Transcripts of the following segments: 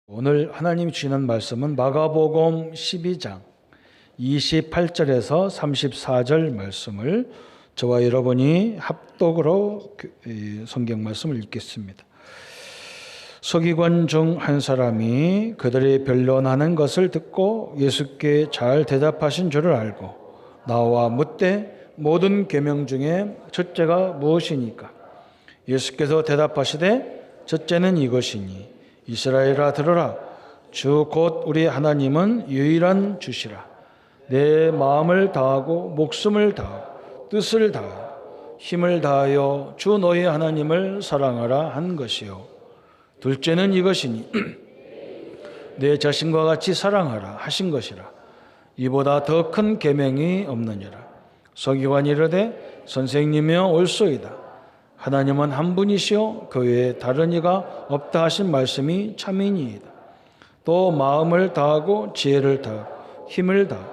오늘 하나님이 주시는 말씀은 마가복음 12장 28절에서 34절 말씀을 저와 여러분이 합독으로 성경 말씀을 읽겠습니다. 서기관 중 한 사람이 그들이 변론하는 것을 듣고 예수께 잘 대답하신 줄을 알고 나와 묻되 모든 계명 중에 첫째가 무엇이니까? 예수께서 대답하시되 첫째는 이것이니 이스라엘아 들으라. 주 곧 우리 하나님은 유일한 주시라. 내 마음을 다하고 목숨을 다하고 뜻을 다하여 힘을 다하여 주 너희 하나님을 사랑하라 한 것이요. 둘째는 이것이니 내 자신과 같이 사랑하라 하신 것이라. 이보다 더 큰 계명이 없느니라. 서기관이 이르되 선생님이여 옳소이다. 하나님은 한 분이시요 그 외에 다른 이가 없다 하신 말씀이 참이니이다. 또 마음을 다하고 지혜를 다하고 힘을 다하고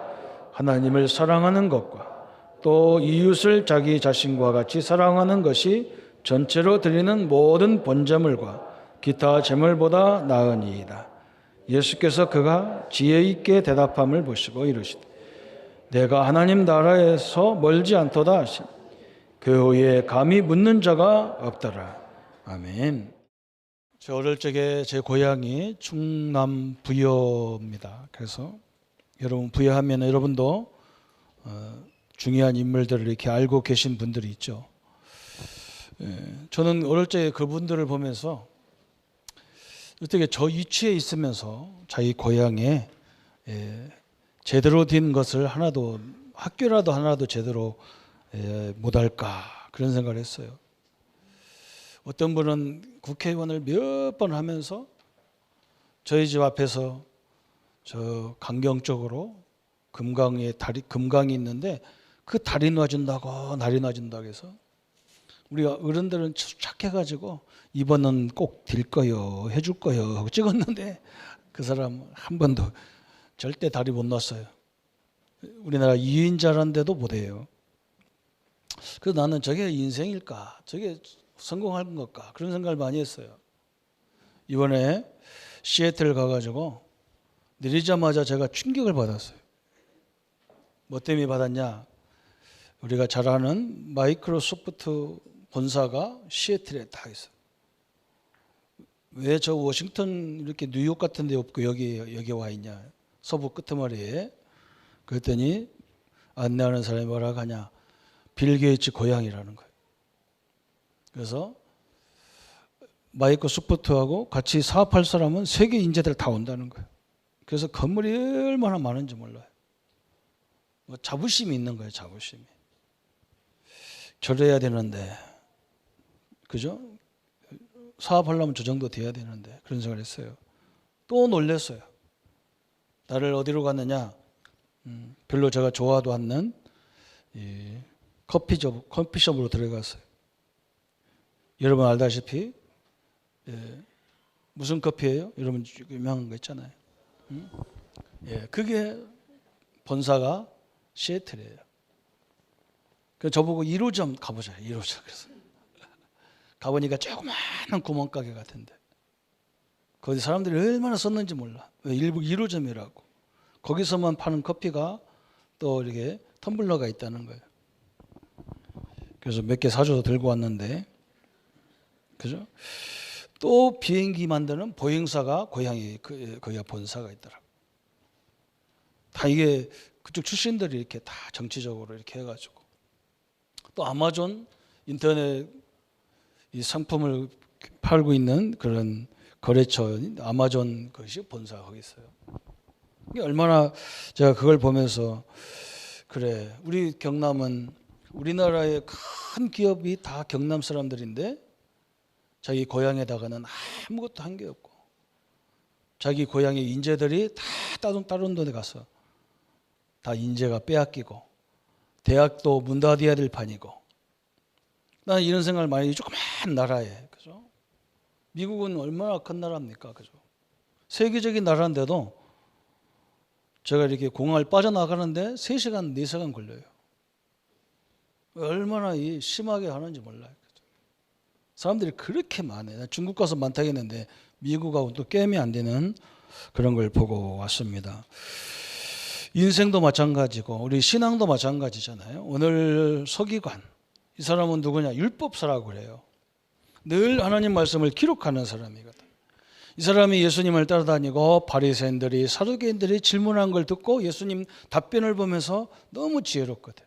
하나님을 사랑하는 것과 또 이웃을 자기 자신과 같이 사랑하는 것이 전체로 드리는 모든 번제물과 기타 제물보다 나으니이다. 예수께서 그가 지혜 있게 대답함을 보시고 이르시되 내가 하나님 나라에서 멀지 않도다 하시니 그 후에 감히 묻는 자가 없더라. 아멘. 저 어릴 적에 제 고향이 충남 부여입니다. 그래서 여러분 부여하면 여러분도 중요한 인물들을 이렇게 알고 계신 분들이 있죠. 저는 어릴 적에 그분들을 보면서 어떻게 저 위치에 있으면서 자기 고향에 제대로 된 것을 하나도 학교라도 하나도 제대로 못할까 그런 생각을 했어요. 어떤 분은 국회의원을 몇 번 하면서 저희 집 앞에서 저 강경 쪽으로 금강이 있는데 그 다리 놔준다고 해서 우리가 어른들은 착해가지고 이번은 꼭 딜 거요 해줄 거요 하고 찍었는데 그 사람 한 번도 절대 다리 못 놨어요. 우리나라 2인자란데도 못해요. 그래서 나는 저게 인생일까? 저게 성공할 걸까? 그런 생각을 많이 했어요. 이번에 시애틀 가가지고 내리자마자 제가 충격을 받았어요. 뭐 때문에 받았냐? 우리가 잘 아는 마이크로소프트 본사가 시애틀에 다 있어요. 왜 저 워싱턴 이렇게 뉴욕 같은 데 없고 여기 와 있냐? 서부 끄트머리에. 그랬더니 안내하는 사람이 뭐라고 하냐? 빌 게이츠 고향이라는 거예요. 그래서 마이크로소프트하고 같이 사업할 사람은 세계 인재들 다 온다는 거예요. 그래서 건물이 얼마나 많은지 몰라요. 뭐 자부심이 있는 거예요, 자부심이. 저래야 되는데, 그죠? 사업하려면 저 정도 돼야 되는데 그런 생각을 했어요. 또 놀랐어요. 나를 어디로 갔느냐? 별로 제가 좋아하도 않는 커피숍으로 들어갔어요. 여러분 알다시피 무슨 커피예요? 여러분 유명한 거 있잖아요. 그게 본사가 시애틀이에요. 그래서 저보고 1호점 가보자. 1호점. 그래서 가보니까 조그마한 구멍가게 같은데 거기 사람들이 얼마나 썼는지 몰라. 왜 일부 1호점이라고. 거기서만 파는 커피가 또 이렇게 텀블러가 있다는 거예요. 그래서 몇 개 사줘서 들고 왔는데, 그죠? 또 비행기 만드는 보잉사가 고향이 거기가 본사가 있더라고. 다 이게 그쪽 출신들이 이렇게 다 정치적으로 이렇게 해가지고 또 아마존 인터넷 이 상품을 팔고 있는 그런 거래처 아마존 것이 본사가 거기 있어요. 이게 얼마나 제가 그걸 보면서 그래 우리 경남은 우리나라의 큰 기업이 다 경남 사람들인데 자기 고향에다가는 아무것도 한 게 없고 자기 고향의 인재들이 다 다른 데 가서 다 인재가 빼앗기고 대학도 문 닫아야 될 판이고 나는 이런 생각을 많이 해요. 조그만 나라에 그죠? 미국은 얼마나 큰 나라입니까? 그죠? 세계적인 나라인데도 제가 이렇게 공항을 빠져나가는데 3시간, 4시간 걸려요. 얼마나 심하게 하는지 몰라요. 사람들이 그렇게 많아요. 중국 가서 많다고 했는데 미국하고 또 게임이 안 되는 그런 걸 보고 왔습니다. 인생도 마찬가지고 우리 신앙도 마찬가지잖아요. 오늘 서기관, 이 사람은 누구냐? 율법사라고 그래요. 늘 하나님 말씀을 기록하는 사람이거든. 이 사람이 예수님을 따라다니고 바리새인들이 사두개인들이 질문한 걸 듣고 예수님 답변을 보면서 너무 지혜롭거든.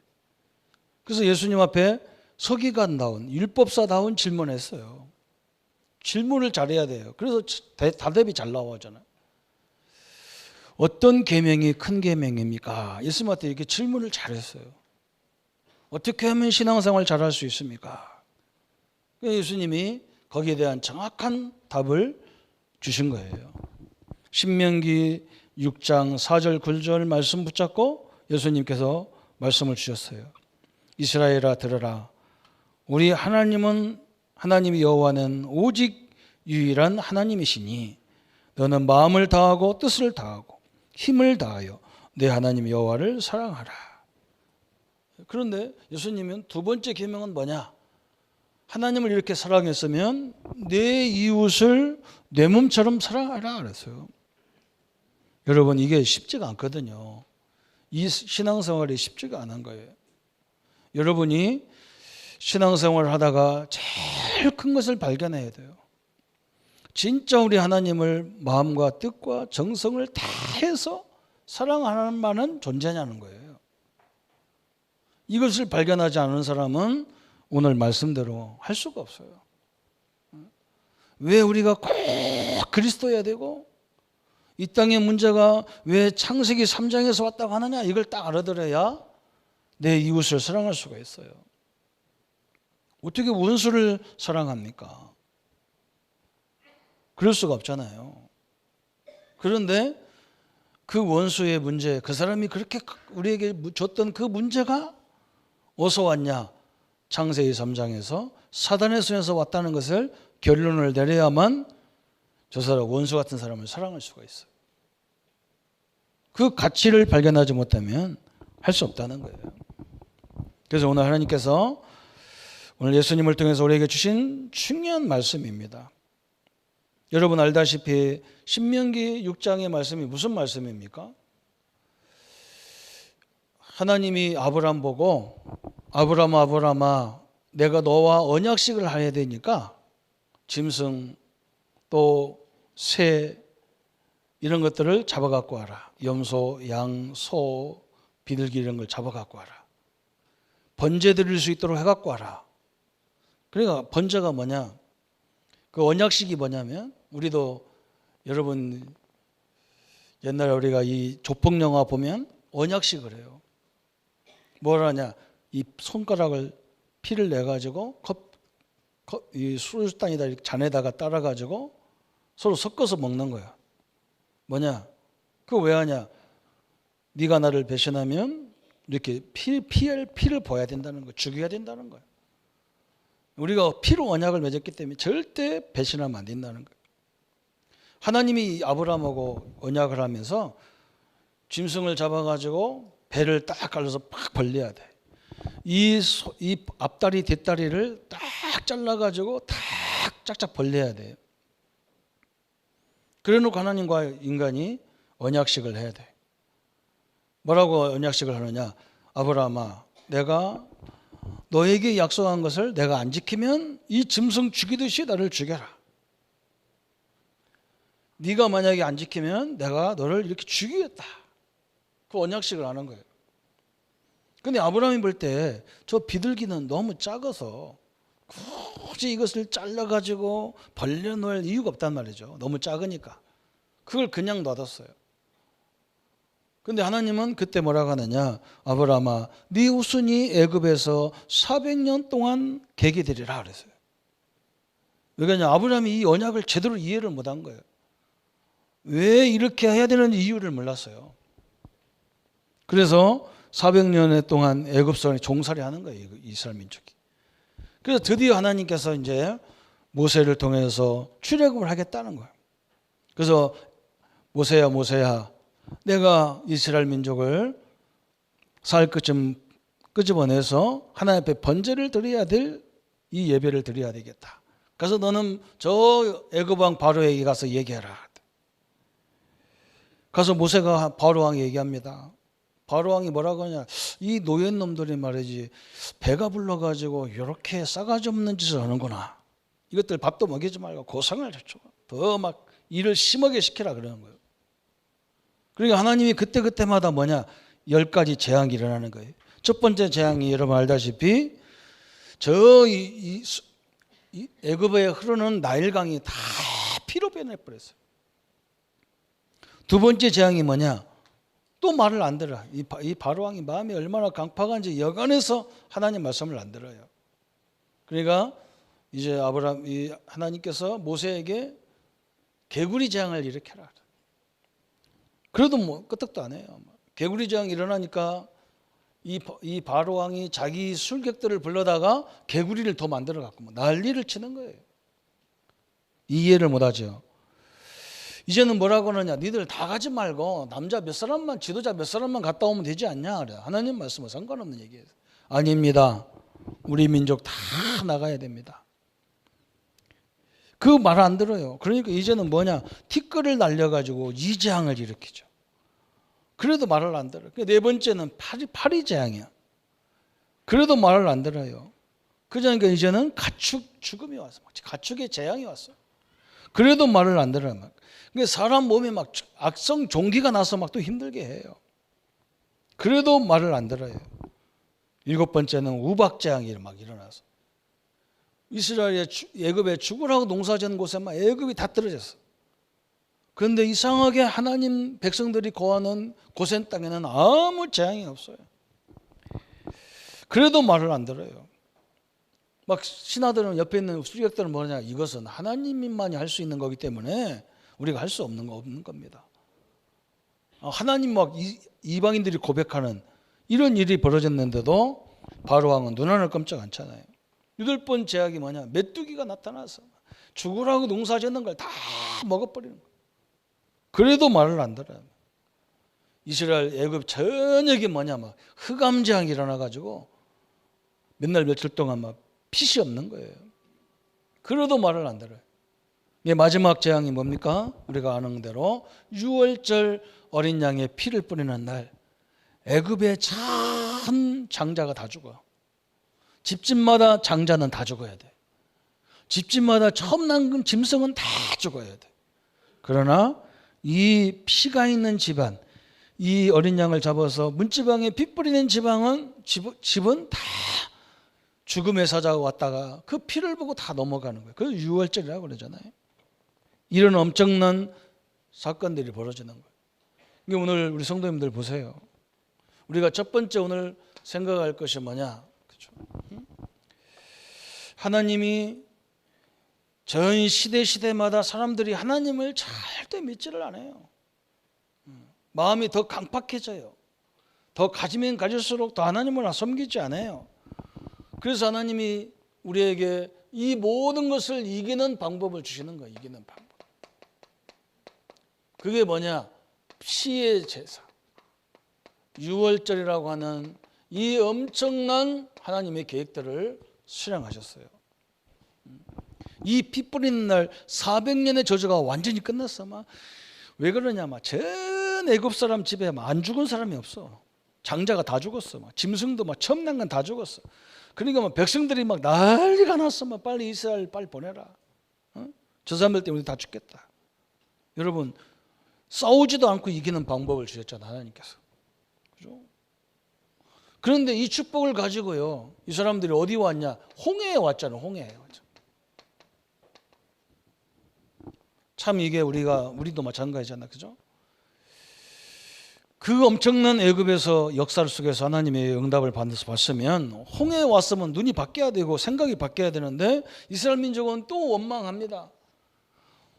그래서 예수님 앞에 서기관다운 율법사다운 질문했어요. 질문을 잘해야 돼요. 그래서 답이 잘 나오잖아요. 어떤 계명이 큰 계명입니까? 예수님한테 이렇게 질문을 잘했어요. 어떻게 하면 신앙생활 잘할 수 있습니까? 예수님이 거기에 대한 정확한 답을 주신 거예요. 신명기 6장 4절 9절 말씀 붙잡고 예수님께서 말씀을 주셨어요. 이스라엘아 들으라. 우리 하나님 여호와는 오직 유일한 하나님이시니 너는 마음을 다하고 뜻을 다하고 힘을 다하여 내 하나님 여호와를 사랑하라. 그런데 예수님은 두 번째 계명은 뭐냐? 하나님을 이렇게 사랑했으면 내 이웃을 내 몸처럼 사랑하라 그랬어요. 여러분 이게 쉽지가 않거든요. 이 신앙생활이 쉽지가 않은 거예요. 여러분이 신앙생활을 하다가 제일 큰 것을 발견해야 돼요. 진짜 우리 하나님을 마음과 뜻과 정성을 다해서 사랑하는 만한 존재냐는 거예요. 이것을 발견하지 않은 사람은 오늘 말씀대로 할 수가 없어요. 왜 우리가 꼭 그리스도여야 되고 이 땅의 문제가 왜 창세기 3장에서 왔다고 하느냐, 이걸 딱 알아들어야 내 이웃을 사랑할 수가 있어요. 어떻게 원수를 사랑합니까? 그럴 수가 없잖아요. 그런데 그 원수의 문제, 그 사람이 그렇게 우리에게 줬던 그 문제가 어디서 왔냐? 창세기 3장에서 사단의 손에서 왔다는 것을 결론을 내려야만 저 사람, 원수 같은 사람을 사랑할 수가 있어요. 그 가치를 발견하지 못하면 할 수 없다는 거예요. 그래서 오늘 하나님께서 오늘 예수님을 통해서 우리에게 주신 중요한 말씀입니다. 여러분 알다시피 신명기 6장의 말씀이 무슨 말씀입니까? 하나님이 아브람 보고 아브람아 내가 너와 언약식을 해야 되니까 짐승 또 새 이런 것들을 잡아갖고 와라. 염소, 양, 소, 비둘기 이런 걸 잡아갖고 와라. 번제 드릴 수 있도록 해갖고 와라. 그러니까 번제가 뭐냐? 그 언약식이 뭐냐면 우리도 여러분 옛날에 우리가 이 조폭 영화 보면 언약식을 해요. 뭘 하냐? 이 손가락을 피를 내 가지고 이 술단에다 잔에다가 따라 가지고 서로 섞어서 먹는 거야. 뭐냐? 그거 왜 하냐? 네가 나를 배신하면 이렇게 피를 보여야 된다는 거, 죽여야 된다는 거야. 우리가 피로 언약을 맺었기 때문에 절대 배신하면 안 된다는 거예요. 하나님이 아브라함하고 언약을 하면서 짐승을 잡아가지고 배를 딱 갈라서 팍 벌려야 돼. 이 앞다리 뒷다리를 딱 잘라가지고 딱 짝짝 벌려야 돼요. 그래놓고 하나님과 인간이 언약식을 해야 돼. 뭐라고 언약식을 하느냐? 아브라함아, 내가 너에게 약속한 것을 내가 안 지키면 이 짐승 죽이듯이 나를 죽여라. 네가 만약에 안 지키면 내가 너를 이렇게 죽이겠다. 그 언약식을 하는 거예요. 근데 아브라함이 볼 때 저 비둘기는 너무 작아서 굳이 이것을 잘라가지고 벌려놓을 이유가 없단 말이죠. 너무 작으니까. 그걸 그냥 놔뒀어요. 근데 하나님은 그때 뭐라고 하느냐? 아브라함아, 네 후손이 애굽에서 400년 동안 객이 되리라 그랬어요. 왜냐하면 아브라함이 이 언약을 제대로 이해를 못한 거예요. 왜 이렇게 해야 되는 이유를 몰랐어요. 그래서 400년 동안 애굽 사람이 종살이 하는 거예요. 이스라엘 민족이. 그래서 드디어 하나님께서 이제 모세를 통해서 출애굽을 하겠다는 거예요. 그래서 모세야 내가 이스라엘 민족을 살 끝쯤 끄집어내서 하나님 앞에 번제를 드려야 될 이 예배를 드려야 되겠다. 그래서 너는 저 애굽 왕 바로에게 가서 얘기해라. 가서 모세가 바로 왕에 얘기합니다. 바로 왕이 뭐라고 하냐, 이 노예 놈들이 말이지 배가 불러가지고 이렇게 싸가지 없는 짓을 하는구나. 이것들 밥도 먹이지 말고 고상을 줘. 더 막 일을 심하게 시키라 그러는 거예요. 그러니까 하나님이 그때그때마다 뭐냐, 10가지 재앙이 일어나는 거예요. 첫 번째 재앙이 여러분 알다시피 이 애굽에 흐르는 나일강이 다 피로 변해버렸어요. 두 번째 재앙이 뭐냐, 또 말을 안 들어. 이 바로왕이 마음이 얼마나 강팍한지 여간해서 하나님 말씀을 안 들어요. 그러니까 이제 하나님께서 모세에게 개구리 재앙을 일으켜라. 그래도 뭐 끄떡도 안 해요. 개구리 재앙이 일어나니까 이 바로왕이 자기 술객들을 불러다가 개구리를 더 만들어 갖고 난리를 치는 거예요. 이해를 못하죠. 이제는 뭐라고 하느냐, 니들 다 가지 말고 남자 몇 사람만, 지도자 몇 사람만 갔다 오면 되지 않냐 그래. 하나님 말씀은 상관없는 얘기예요. 아닙니다. 우리 민족 다 나가야 됩니다. 그 말 안 들어요. 그러니까 이제는 뭐냐, 티끌을 날려가지고 이 재앙을 일으키죠. 그래도 말을 안 들어요. 네 번째는 파리 재앙이야. 그래도 말을 안 들어요. 그러니까 이제는 가축 죽음이 왔어. 가축의 재앙이 왔어. 그래도 말을 안 들어요. 그러니까 사람 몸에 막 악성 종기가 나서 막 또 힘들게 해요. 그래도 말을 안 들어요. 7번째는 우박 재앙이 막 일어나서 이스라엘의 애굽에 죽으라고 농사지은 곳에 막 애굽이 다 떨어졌어. 그런데 이상하게 하나님 백성들이 거하는 고센 땅에는 아무 재앙이 없어요. 그래도 말을 안 들어요. 막 신하들은, 옆에 있는 수리객들은 뭐냐, 이것은 하나님만이 할 수 있는 거기 때문에 우리가 할 수 없는 겁니다. 하나님 막 이방인들이 고백하는 이런 일이 벌어졌는데도 바로왕은 눈 하늘 깜짝 않잖아요. 8번 재앙이 뭐냐, 메뚜기가 나타나서 죽으라고 농사짓는 걸 다 먹어버리는 거예요. 그래도 말을 안 들어요. 이스라엘 애굽 전역이 뭐냐, 막 흑암 재앙이 일어나가지고 맨날 며칠 동안 막 핏이 없는 거예요. 그래도 말을 안 들어요. 마지막 재앙이 뭡니까? 우리가 아는 대로 6월절 어린 양의 피를 뿌리는 날 애굽의 전 장자가 다 죽어. 집집마다 장자는 다 죽어야 돼. 집집마다 처음 낳은 짐승은 다 죽어야 돼. 그러나 이 피가 있는 집안, 이 어린 양을 잡아서 문지방에 피 뿌리는 집은 다 죽음의 사자가 왔다가 그 피를 보고 다 넘어가는 거예요. 그래서 6월절이라고 그러잖아요. 이런 엄청난 사건들이 벌어지는 거예요. 그러니까 오늘 우리 성도님들 보세요. 우리가 첫 번째 오늘 생각할 것이 뭐냐? 그렇죠? 하나님이 전 시대마다 사람들이 하나님을 절대 믿지를 않아요. 마음이 더 강팍해져요. 더 가지면 가질수록 더 하나님을 섬기지 않아요. 그래서 하나님이 우리에게 이 모든 것을 이기는 방법을 주시는 거예요. 이기는 방법. 그게 뭐냐? 피의 제사. 6월절이라고 하는 이 엄청난 하나님의 계획들을 수행하셨어요. 이 피 뿌리는 날 400년의 저주가 완전히 끝났어. 왜 그러냐? 전 애굽 사람 집에 안 죽은 사람이 없어. 장자가 다 죽었어. 짐승도 처음 난 건 다 죽었어. 그러니까 백성들이 난리가 났어. 빨리 이스라엘 빨리 보내라. 저 사람들 때문에 다 죽겠다. 여러분, 싸우지도 않고 이기는 방법을 주셨잖아, 하나님께서. 그죠? 그런데 이 축복을 가지고요, 이 사람들이 어디 왔냐? 홍해에 왔잖아. 홍해에 왔잖아. 참 이게 우리도 마찬가지잖아, 그죠? 그 엄청난 애굽에서 역사 속에서 하나님의 응답을 봤으면 홍해에 왔으면 눈이 바뀌어야 되고 생각이 바뀌어야 되는데 이스라엘 민족은 또 원망합니다.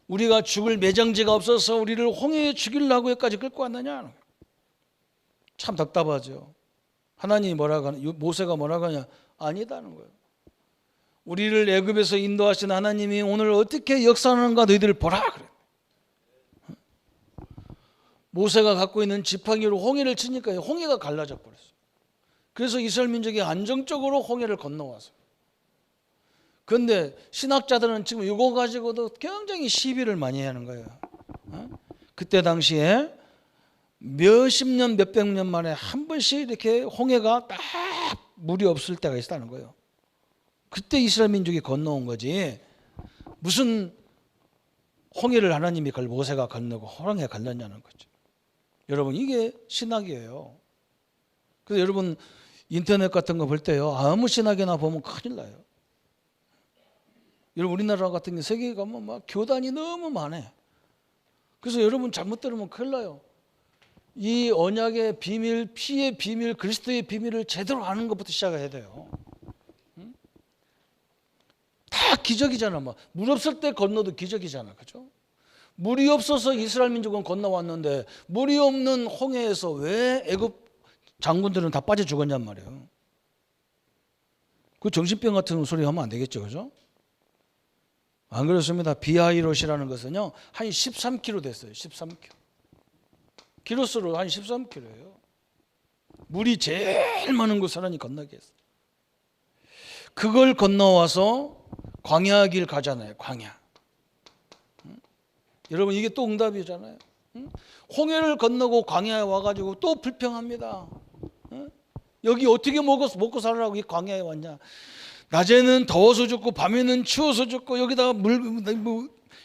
우리가 죽을 매장지가 없어서 우리를 홍해에 죽이려고 여기까지 끌고 왔느냐? 참 답답하죠. 하나님이 모세가 뭐라고 하냐? 아니다는 거예요. 우리를 애굽에서 인도하신 하나님이 오늘 어떻게 역사하는가 너희들 보라 그래. 모세가 갖고 있는 지팡이로 홍해를 치니까 홍해가 갈라져 버렸어요. 그래서 이스라엘 민족이 안정적으로 홍해를 건너와서, 그런데 신학자들은 지금 이거 가지고도 굉장히 시비를 많이 하는 거예요. 그때 당시에 몇십 년, 몇백 년 만에 한 번씩 이렇게 홍해가 딱 물이 없을 때가 있다는 거예요. 그때 이스라엘 민족이 건너온 거지. 무슨 홍해를 하나님이 모세가 건너고 홍해 건넜냐는 거죠. 여러분, 이게 신학이에요. 그래서 여러분 인터넷 같은 거 볼 때요, 아무 신학이나 보면 큰일 나요. 여러분, 우리나라 같은 게 세계에 가면 막 교단이 너무 많아요. 그래서 여러분 잘못 들으면 큰일 나요. 이 언약의 비밀, 피의 비밀, 그리스도의 비밀을 제대로 아는 것부터 시작해야 돼요. 다 기적이잖아. 물 없을 때 건너도 기적이잖아. 그죠? 물이 없어서 이스라엘 민족은 건너왔는데 물이 없는 홍해에서 왜 애굽 장군들은 다 빠져 죽었냔 말이에요. 그 정신병 같은 소리 하면 안 되겠죠. 그죠? 안 그렇습니다. 비하이롯이라는 것은요, 한 13km 됐어요. 13km. 키로수로 한 13km예요. 물이 제일 많은 곳을 하나님 건너게 했어요. 그걸 건너와서 광야 길 가잖아요. 광야. 여러분, 이게 또 응답이잖아요. 홍해를 건너고 광야에 와가지고 또 불평합니다. 여기 어떻게 먹고 살으라고 이 광야에 왔냐. 낮에는 더워서 죽고 밤에는 추워서 죽고 여기다가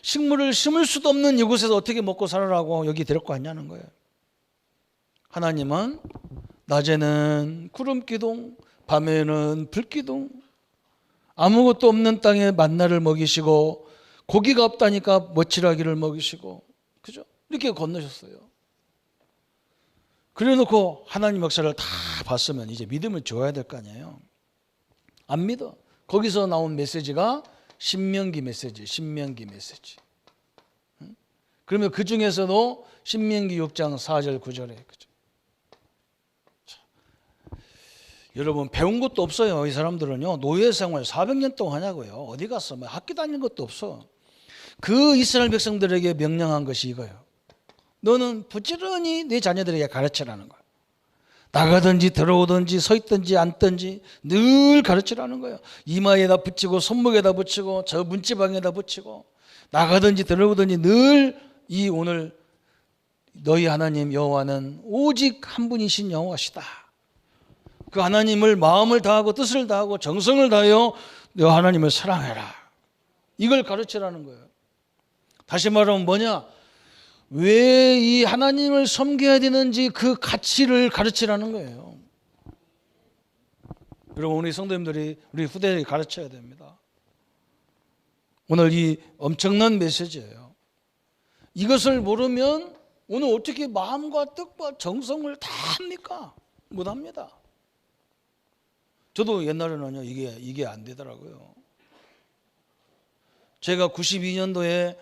식물을 심을 수도 없는 이곳에서 어떻게 먹고 살으라고 여기 데리고 왔냐는 거예요. 하나님은 낮에는 구름 기둥, 밤에는 불 기둥, 아무것도 없는 땅에 만나를 먹이시고 고기가 없다니까 머치라기를 먹이시고, 그죠? 이렇게 건너셨어요. 그래 놓고 하나님 역사를 다 봤으면 이제 믿음을 줘야 될 거 아니에요. 안 믿어. 거기서 나온 메시지가 신명기 메시지, 신명기 메시지. 그러면 그 중에서도 신명기 6장 4절 9절에, 그죠? 여러분, 배운 것도 없어요. 이 사람들은요, 노예 생활 400년 동안 하냐고요. 어디 갔어? 학교 다니는 것도 없어. 그 이스라엘 백성들에게 명령한 것이 이거예요. 너는 부지런히 네 자녀들에게 가르치라는 거야. 나가든지 들어오든지 서 있든지 앉든지 늘 가르치라는 거예요. 이마에다 붙이고 손목에다 붙이고 저 문지방에다 붙이고, 나가든지 들어오든지 늘 이 오늘 너희 하나님 여호와는 오직 한 분이신 여호와시다. 그 하나님을 마음을 다하고 뜻을 다하고 정성을 다하여 너 하나님을 사랑해라. 이걸 가르치라는 거예요. 다시 말하면 뭐냐? 왜 이 하나님을 섬겨야 되는지 그 가치를 가르치라는 거예요. 여러분, 우리 성도님들이 우리 후대에 가르쳐야 됩니다. 오늘 이 엄청난 메시지예요. 이것을 모르면 오늘 어떻게 마음과 뜻과 정성을 다 합니까? 못합니다. 저도 옛날에는요, 이게 안 되더라고요. 제가 92년도에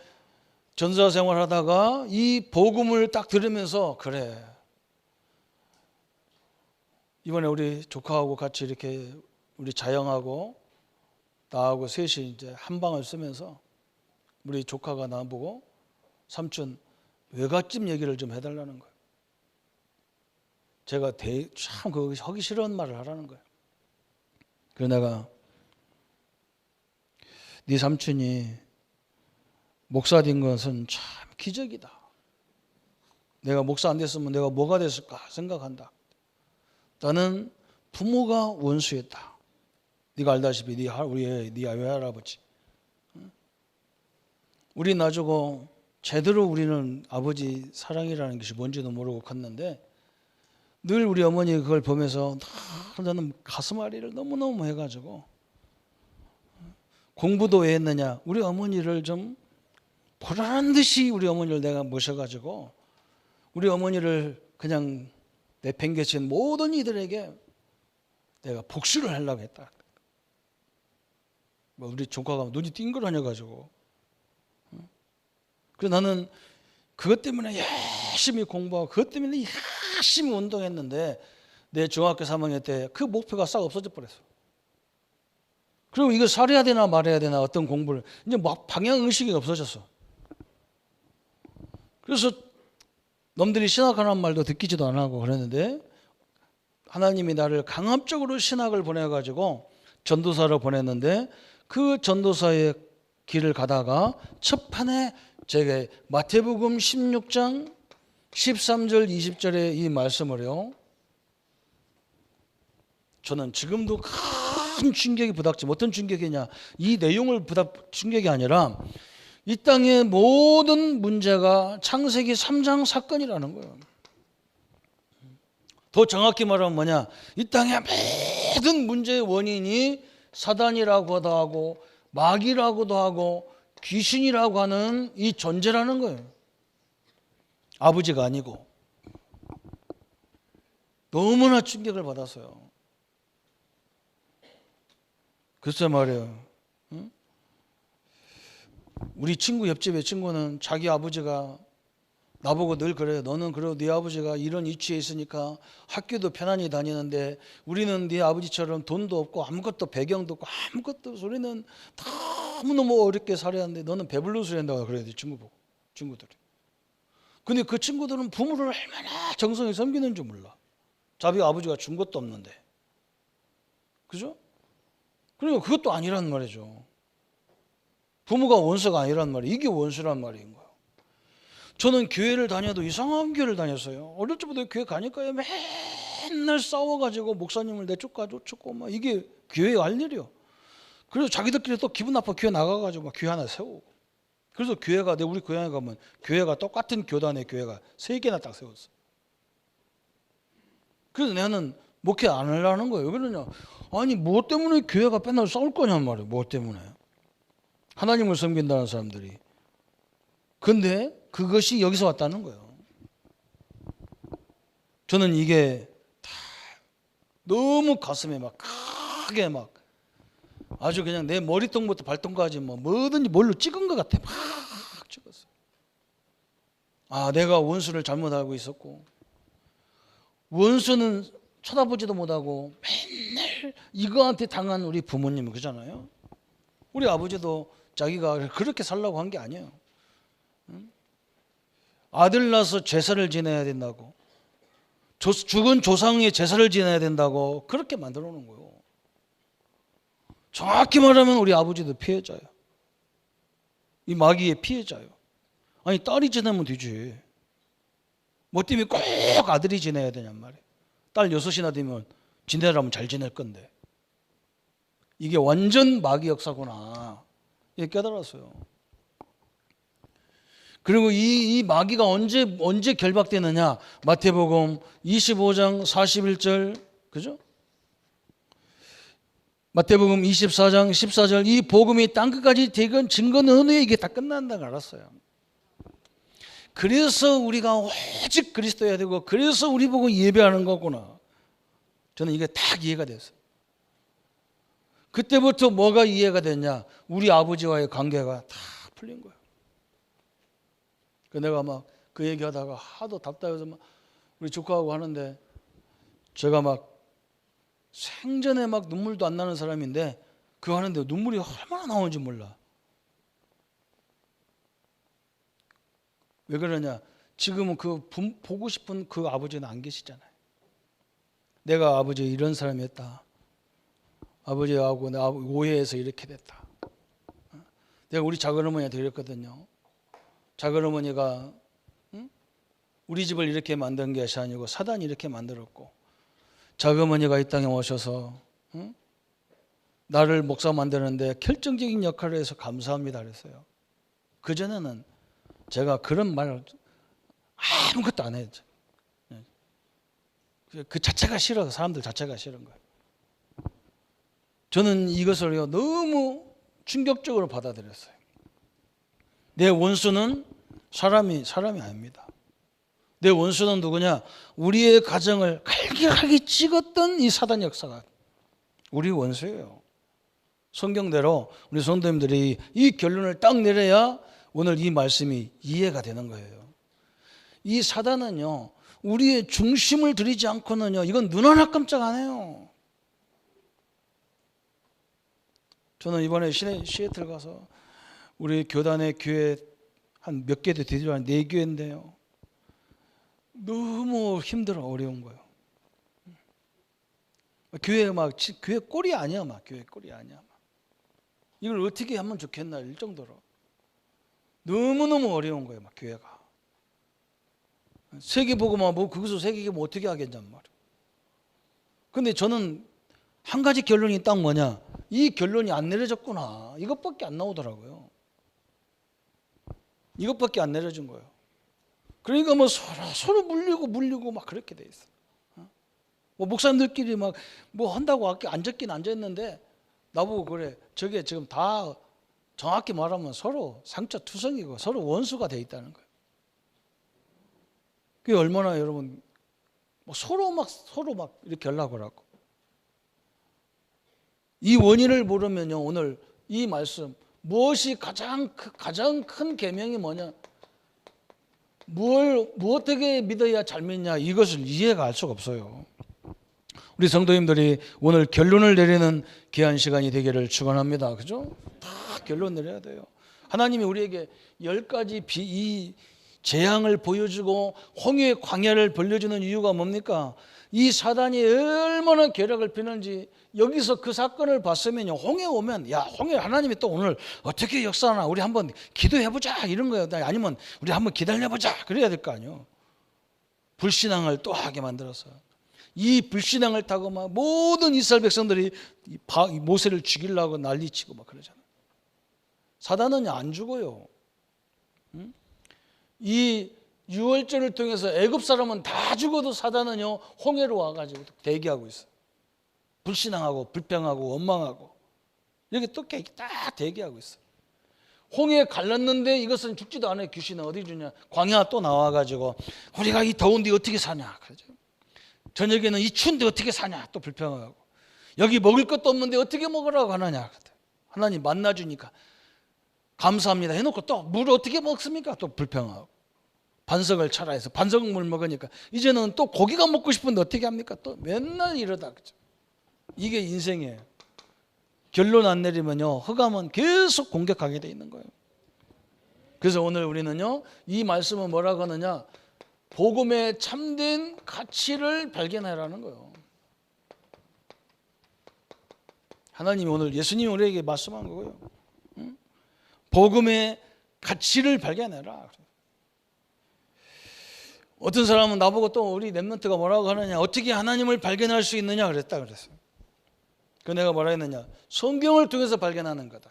전사 생활하다가 이 복음을 딱 들으면서, 그래, 이번에 우리 조카하고 같이 이렇게 우리 자영하고 나하고 셋이 이제 한 방을 쓰면서 우리 조카가 나보고 삼촌 외갓집 얘기를 좀 해달라는 거예요. 제가 참 그 하기 싫은 말을 하라는 거예요. 그래서 내가 네 삼촌이 목사 된 것은 참 기적이다. 내가 목사 안 됐으면 내가 뭐가 됐을까 생각한다. 나는 부모가 원수였다. 네가 알다시피 네 외할아버지. 우리 놔주고 제대로 우리는 아버지 사랑이라는 것이 뭔지도 모르고 컸는데 늘 우리 어머니 그걸 보면서 나는 가슴앓이를 너무너무 해가지고 공부도 왜 했느냐. 우리 어머니를 좀 보라는 듯이 우리 어머니를 내가 모셔가지고 우리 어머니를 그냥 내팽개친 모든 이들에게 내가 복수를 하려고 했다. 우리 조카가 눈이 띵그러져가지고. 그래서 나는 그것 때문에 열심히 공부하고 그것 때문에 열심히 운동했는데 내 중학교 3학년 때 그 목표가 싹 없어져 버렸어. 그리고 이거 살해야 되나 말해야 되나 어떤 공부를 이제 막 방향의식이 없어졌어. 그래서 놈들이 신학하라는 말도 듣기지도 안 하고 그랬는데 하나님이 나를 강압적으로 신학을 보내가지고 전도사로 보냈는데 그 전도사의 길을 가다가 첫판에 제가 마태복음 16장 13절 20절의 이 말씀을요, 저는 지금도 큰 충격이 부닥치면, 어떤 충격이냐, 이 내용을 충격이 아니라 이 땅의 모든 문제가 창세기 3장 사건이라는 거예요. 더 정확히 말하면 뭐냐, 이 땅의 모든 문제의 원인이 사단이라고도 하고 마귀라고도 하고 귀신이라고 하는 이 존재라는 거예요. 아버지가 아니고. 너무나 충격을 받았어요. 글쎄 말이에요. 응? 우리 친구, 옆집의 친구는 자기 아버지가 나보고 늘 그래요. 너는 그래도 네 아버지가 이런 위치에 있으니까 학교도 편안히 다니는데 우리는 네 아버지처럼 돈도 없고 아무것도 배경도 없고 아무것도 없어. 우리는 너무너무 어렵게 살아야 하는데 너는 배불러 살아야 한다고 그래야 돼. 친구들이. 근데 그 친구들은 부모를 얼마나 정성히 섬기는 줄 몰라. 자기 아버지가 준 것도 없는데. 그죠? 그러니까 그것도 아니란 말이죠. 부모가 원수가 아니란 말이에요. 이게 원수란 말인 거예요. 저는 교회를 다녀도 이상한 교회를 다녔어요. 어릴 적부터 교회 가니까요, 맨날 싸워가지고 목사님을 내쫓고 막 이게 교회에 할 일이요. 그래서 자기들끼리 또 기분 나빠 교회 나가가지고 막 교회 하나 세우고. 그래서 교회가, 우리 고향에 가면 교회가 똑같은 교단의 교회가 3개나 딱 세웠어. 그래서 나는 목회 안 하려는 거예요. 왜 그러냐? 아니 뭐 때문에 교회가 맨날 싸울 거냔 말이에요. 뭐 때문에? 하나님을 섬긴다는 사람들이. 근데 그것이 여기서 왔다는 거예요. 저는 이게 다 너무 가슴에 막 크게 막 아주 그냥 내 머리통부터 발통까지 뭐든지 뭘로 찍은 것 같아. 막 찍었어. 아, 내가 원수를 잘못 알고 있었고, 원수는 쳐다보지도 못하고 맨날 이거한테 당한 우리 부모님 그잖아요. 우리 아버지도 자기가 그렇게 살라고 한 게 아니에요. 아들 낳아서 제사를 지내야 된다고, 죽은 조상의 제사를 지내야 된다고 그렇게 만들어 놓은 거예요. 정확히 말하면 우리 아버지도 피해자예요. 이 마귀의 피해자예요. 아니 딸이 지내면 되지. 뭐 때문에 꼭 아들이 지내야 되냔 말이에요. 딸 6이나 되면 지내라면 잘 지낼 건데. 이게 완전 마귀 역사구나. 이게 깨달았어요. 그리고 이 마귀가 언제 결박되느냐? 마태복음 25장 41절, 그죠? 마태복음 24장 14절, 이 복음이 땅끝까지 되건 증거는 어느 에 이게 다 끝난다고 알았어요. 그래서 우리가 오직 그리스도여야 되고, 그래서 우리 보고 예배하는 거구나. 저는 이게 딱 이해가 됐어요. 그때부터 뭐가 이해가 됐냐? 우리 아버지와의 관계가 다 풀린 거예요. 내가 막 그 얘기하다가 하도 답답해서 막 우리 조카하고 하는데, 제가 막 생전에 막 눈물도 안 나는 사람인데 그거 하는데 눈물이 얼마나 나오는지 몰라. 왜 그러냐? 지금은 보고 싶은 그 아버지는 안 계시잖아요. 내가 아버지 이런 사람이었다. 아버지하고 나 오해해서 이렇게 됐다. 내가 우리 작은어머니한테 그랬거든요. 작은어머니가 우리 집을 이렇게 만든 것이 아니고 사단이 이렇게 만들었고, 작은어머니가 이 땅에 오셔서 나를 목사 만드는데 결정적인 역할을 해서 감사합니다 그랬어요. 그전에는 제가 그런 말 아무것도 안 했죠. 그 자체가 싫어서, 사람들 자체가 싫은 거예요. 저는 이것을 너무 충격적으로 받아들였어요. 내 원수는 사람이 아닙니다. 내 원수는 누구냐? 우리의 가정을 갈기갈기 찍었던 이 사단 역사가 우리 원수예요. 성경대로 우리 성도님들이 이 결론을 딱 내려야 오늘 이 말씀이 이해가 되는 거예요. 이 사단은요, 우리의 중심을 들이지 않고는요, 이건 눈 하나 깜짝 안 해요. 저는 이번에 시애틀 가서 우리 교단의 교회 한 몇 개도 되지 않은 4교회인데요. 너무 힘들어, 어려운 거예요. 교회 꼴이 아니야, 교회 꼴이 아니야. 이걸 어떻게 하면 좋겠나 일 정도로 너무너무 어려운 거예요. 막 교회가 세계복음화 뭐 그것을 세계게 뭐 어떻게 하겠냔 말이에요. 근데 저는 한 가지 결론이 딱 뭐냐, 이 결론이 안 내려졌구나, 이것밖에 안 나오더라고요. 이것밖에 안 내려진 거예요. 그러니까 뭐 서로 물리고 막 그렇게 돼 있어. 뭐 목사님들끼리 막 뭐 한다고 안 적긴 안 졌는데 나보고 그래, 저게 지금 다 정확히 말하면 서로 상처투성이고 서로 원수가 돼 있다는 거예요. 그게 얼마나 여러분 뭐 서로 막 이렇게 연락을 하고, 이 원인을 모르면요, 오늘 이 말씀 무엇이 가장 큰 계명이 뭐냐, 뭘 어떻게 믿어야 잘 믿냐, 이것을 이해가 할 수가 없어요. 우리 성도님들이 오늘 결론을 내리는 귀한 시간이 되기를 축원합니다. 그죠? 다 결론 내려야 돼요. 하나님이 우리에게 10가지 이 재앙을 보여주고 홍해의 광야를 벌려주는 이유가 뭡니까? 이 사단이 얼마나 계략을 피는지 여기서 그 사건을 봤으면요, 홍해 오면 야, 홍해 하나님이 또 오늘 어떻게 역사하나 우리 한번 기도해보자 이런 거예요. 아니면 우리 한번 기다려보자 그래야 될 거 아니에요. 불신앙을 또 하게 만들어서 이 불신앙을 타고 막 모든 이스라엘 백성들이 모세를 죽이려고 난리치고 막 그러잖아요. 사단은 안 죽어요. 이 유월절을 통해서 애굽 사람은 다 죽어도 사단은요, 홍해로 와가지고 대기하고 있어요. 불신앙하고 불평하고 원망하고 이렇게 또 딱 대기하고 있어요. 홍해에 갈랐는데 이것은 죽지도 않아요. 귀신은 어디 주냐, 광야 또 나와가지고 우리가 이 더운데 어떻게 사냐 그러죠. 저녁에는 이 추운데 어떻게 사냐 또 불평하고, 여기 먹을 것도 없는데 어떻게 먹으라고 하느냐. 하나님 만나주니까 감사합니다 해놓고 또 물 어떻게 먹습니까 또 불평하고, 반석을 쳐라 해서 반석물 먹으니까 이제는 또 고기가 먹고 싶은데 어떻게 합니까? 또 맨날 이러다. 그죠? 이게 인생이에요. 결론 안 내리면요, 흑암은 계속 공격하게 돼 있는 거예요. 그래서 오늘 우리는요, 이 말씀은 뭐라고 하느냐, 복음의 참된 가치를 발견하라는 거예요. 하나님이 오늘 예수님이 우리에게 말씀한 거고요. 복음의 가치를 발견해라. 어떤 사람은 나보고 또 우리 랩런트가 뭐라고 하느냐, 어떻게 하나님을 발견할 수 있느냐 그랬다 그랬어요. 그 내가 뭐라 했느냐, 성경을 통해서 발견하는 거다.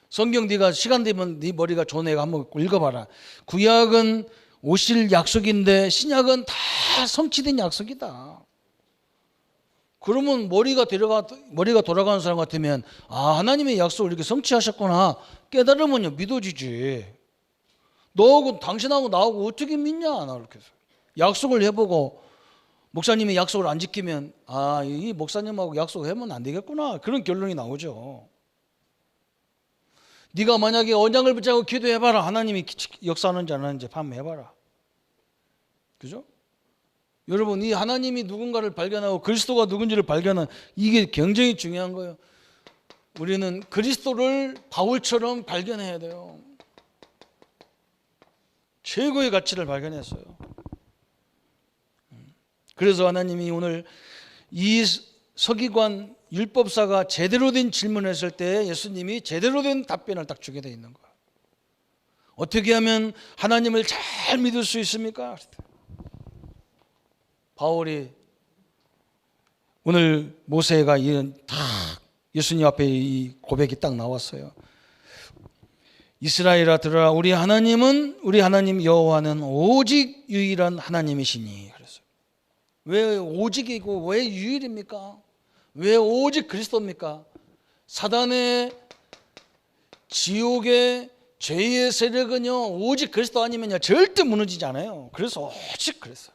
성경 네가 시간 되면 네 머리가 좋은 애가 한번 읽어봐라. 구약은 오실 약속인데 신약은 다 성취된 약속이다. 그러면 머리가 돌아가는 사람 같으면 아, 하나님의 약속을 이렇게 성취하셨구나 깨달으면요 믿어지지. 너하고 당신하고 나하고 어떻게 믿냐, 나 이렇게 해서 약속을 해보고 목사님이 약속을 안 지키면 아, 이 목사님하고 약속하면 안 되겠구나, 그런 결론이 나오죠. 네가 만약에 언약을 붙잡고 기도해봐라, 하나님이 역사하는지 안 하는지 한번 해봐라. 그죠? 여러분, 이 하나님이 누군가를 발견하고 그리스도가 누군지를 발견하는 이게 굉장히 중요한 거예요. 우리는 그리스도를 바울처럼 발견해야 돼요. 최고의 가치를 발견했어요. 그래서 하나님이 오늘 이 서기관 율법사가 제대로 된 질문을 했을 때 예수님이 제대로 된 답변을 딱 주게 돼 있는 거예요. 어떻게 하면 하나님을 잘 믿을 수 있습니까? 바울이 오늘 모세가 이런 다 예수님 앞에 이 고백이 딱 나왔어요. 이스라엘아 들으라, 우리 하나님 여호와는 오직 유일한 하나님이시니. 그랬어요. 왜 오직이고 왜 유일입니까? 왜 오직 그리스도입니까? 사단의 지옥의 죄의 세력은요 오직 그리스도 아니면요 절대 무너지지 않아요. 그래서 오직 그랬어요.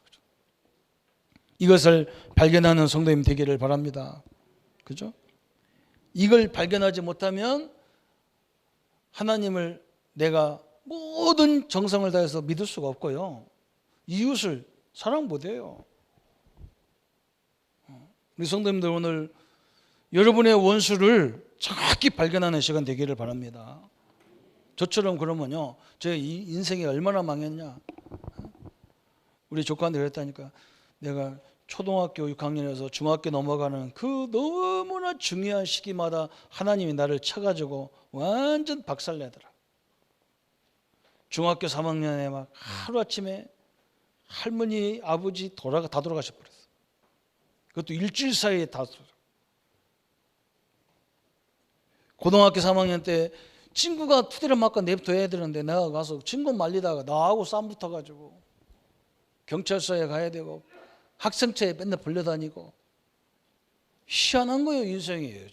이것을 발견하는 성도님 되기를 바랍니다. 그죠? 이걸 발견하지 못하면 하나님을 내가 모든 정성을 다해서 믿을 수가 없고요, 이웃을 사랑 못해요. 우리 성도님들, 오늘 여러분의 원수를 정확히 발견하는 시간 되기를 바랍니다. 저처럼 그러면요, 제 이 인생이 얼마나 망했냐. 우리 조카한테 그랬다니까, 내가 초등학교 6학년에서 중학교 넘어가는 그 너무나 중요한 시기마다 하나님이 나를 쳐가지고 완전 박살내더라. 중학교 3학년에 막 하루아침에 할머니 아버지 다 돌아가셔 버렸어. 그것도 일주일 사이에 다. 고등학교 3학년 때 친구가 투대를 맞고 내버려야 되는데 내가 가서 친구 말리다가 나하고 싸움 붙어가지고 경찰서에 가야 되고 학생차에 맨날 불려다니고. 희한한 거예요. 인생이에요.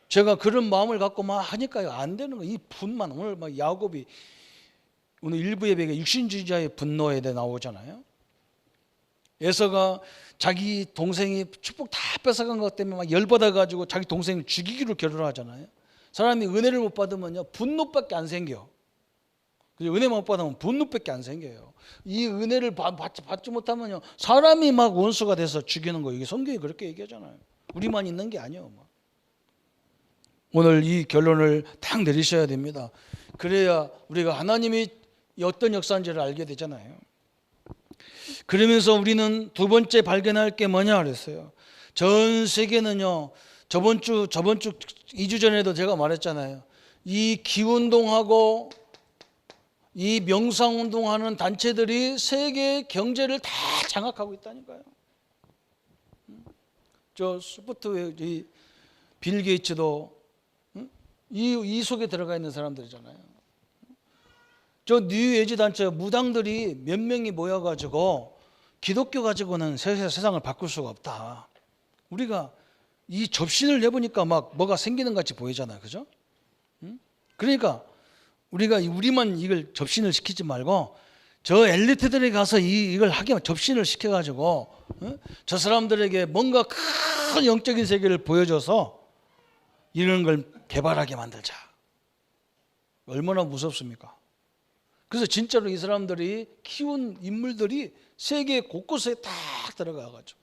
제가 그런 마음을 갖고 막 하니까요 안 되는 거예요. 이 분만 오늘 막 야곱이 오늘 일부 예배에 육신주의자의 분노에 대해 나오잖아요. 에서가 자기 동생이 축복 다 뺏어간 것 때문에 막 열받아가지고 자기 동생을 죽이기로 결혼하잖아요. 사람이 은혜를 못 받으면요 분노밖에 안 생겨. 은혜만 못 받으면 분노밖에 안 생겨요. 이 은혜를 받지 못하면요 사람이 막 원수가 돼서 죽이는 거예요. 이게 성경이 그렇게 얘기하잖아요. 우리만 있는 게 아니에요. 오늘 이 결론을 딱 내리셔야 됩니다. 그래야 우리가 하나님이 어떤 역사인지를 알게 되잖아요. 그러면서 우리는 두 번째 발견할 게 뭐냐 그랬어요. 전 세계는요 저번 주 2주 전에도 제가 말했잖아요. 이 기운동하고 이 명상운동하는 단체들이 세계 경제를 다 장악하고 있다니까요. 저 소프트웨어 빌 게이츠도 이 속에 들어가 있는 사람들이잖아요. 저 뉴에이지 단체 무당들이 몇 명이 모여가지고 기독교 가지고는 세상을 바꿀 수가 없다. 우리가 이 접신을 내보니까 막 뭐가 생기는 같이 보이잖아요. 그죠? 그러니까 우리만 이걸 접신을 시키지 말고 저 엘리트들에 가서 이걸 하게 접신을 시켜가지고 저 사람들에게 뭔가 큰 영적인 세계를 보여줘서 이런 걸 개발하게 만들자. 얼마나 무섭습니까? 그래서 진짜로 이 사람들이 키운 인물들이 세계 곳곳에 딱 들어가가지고,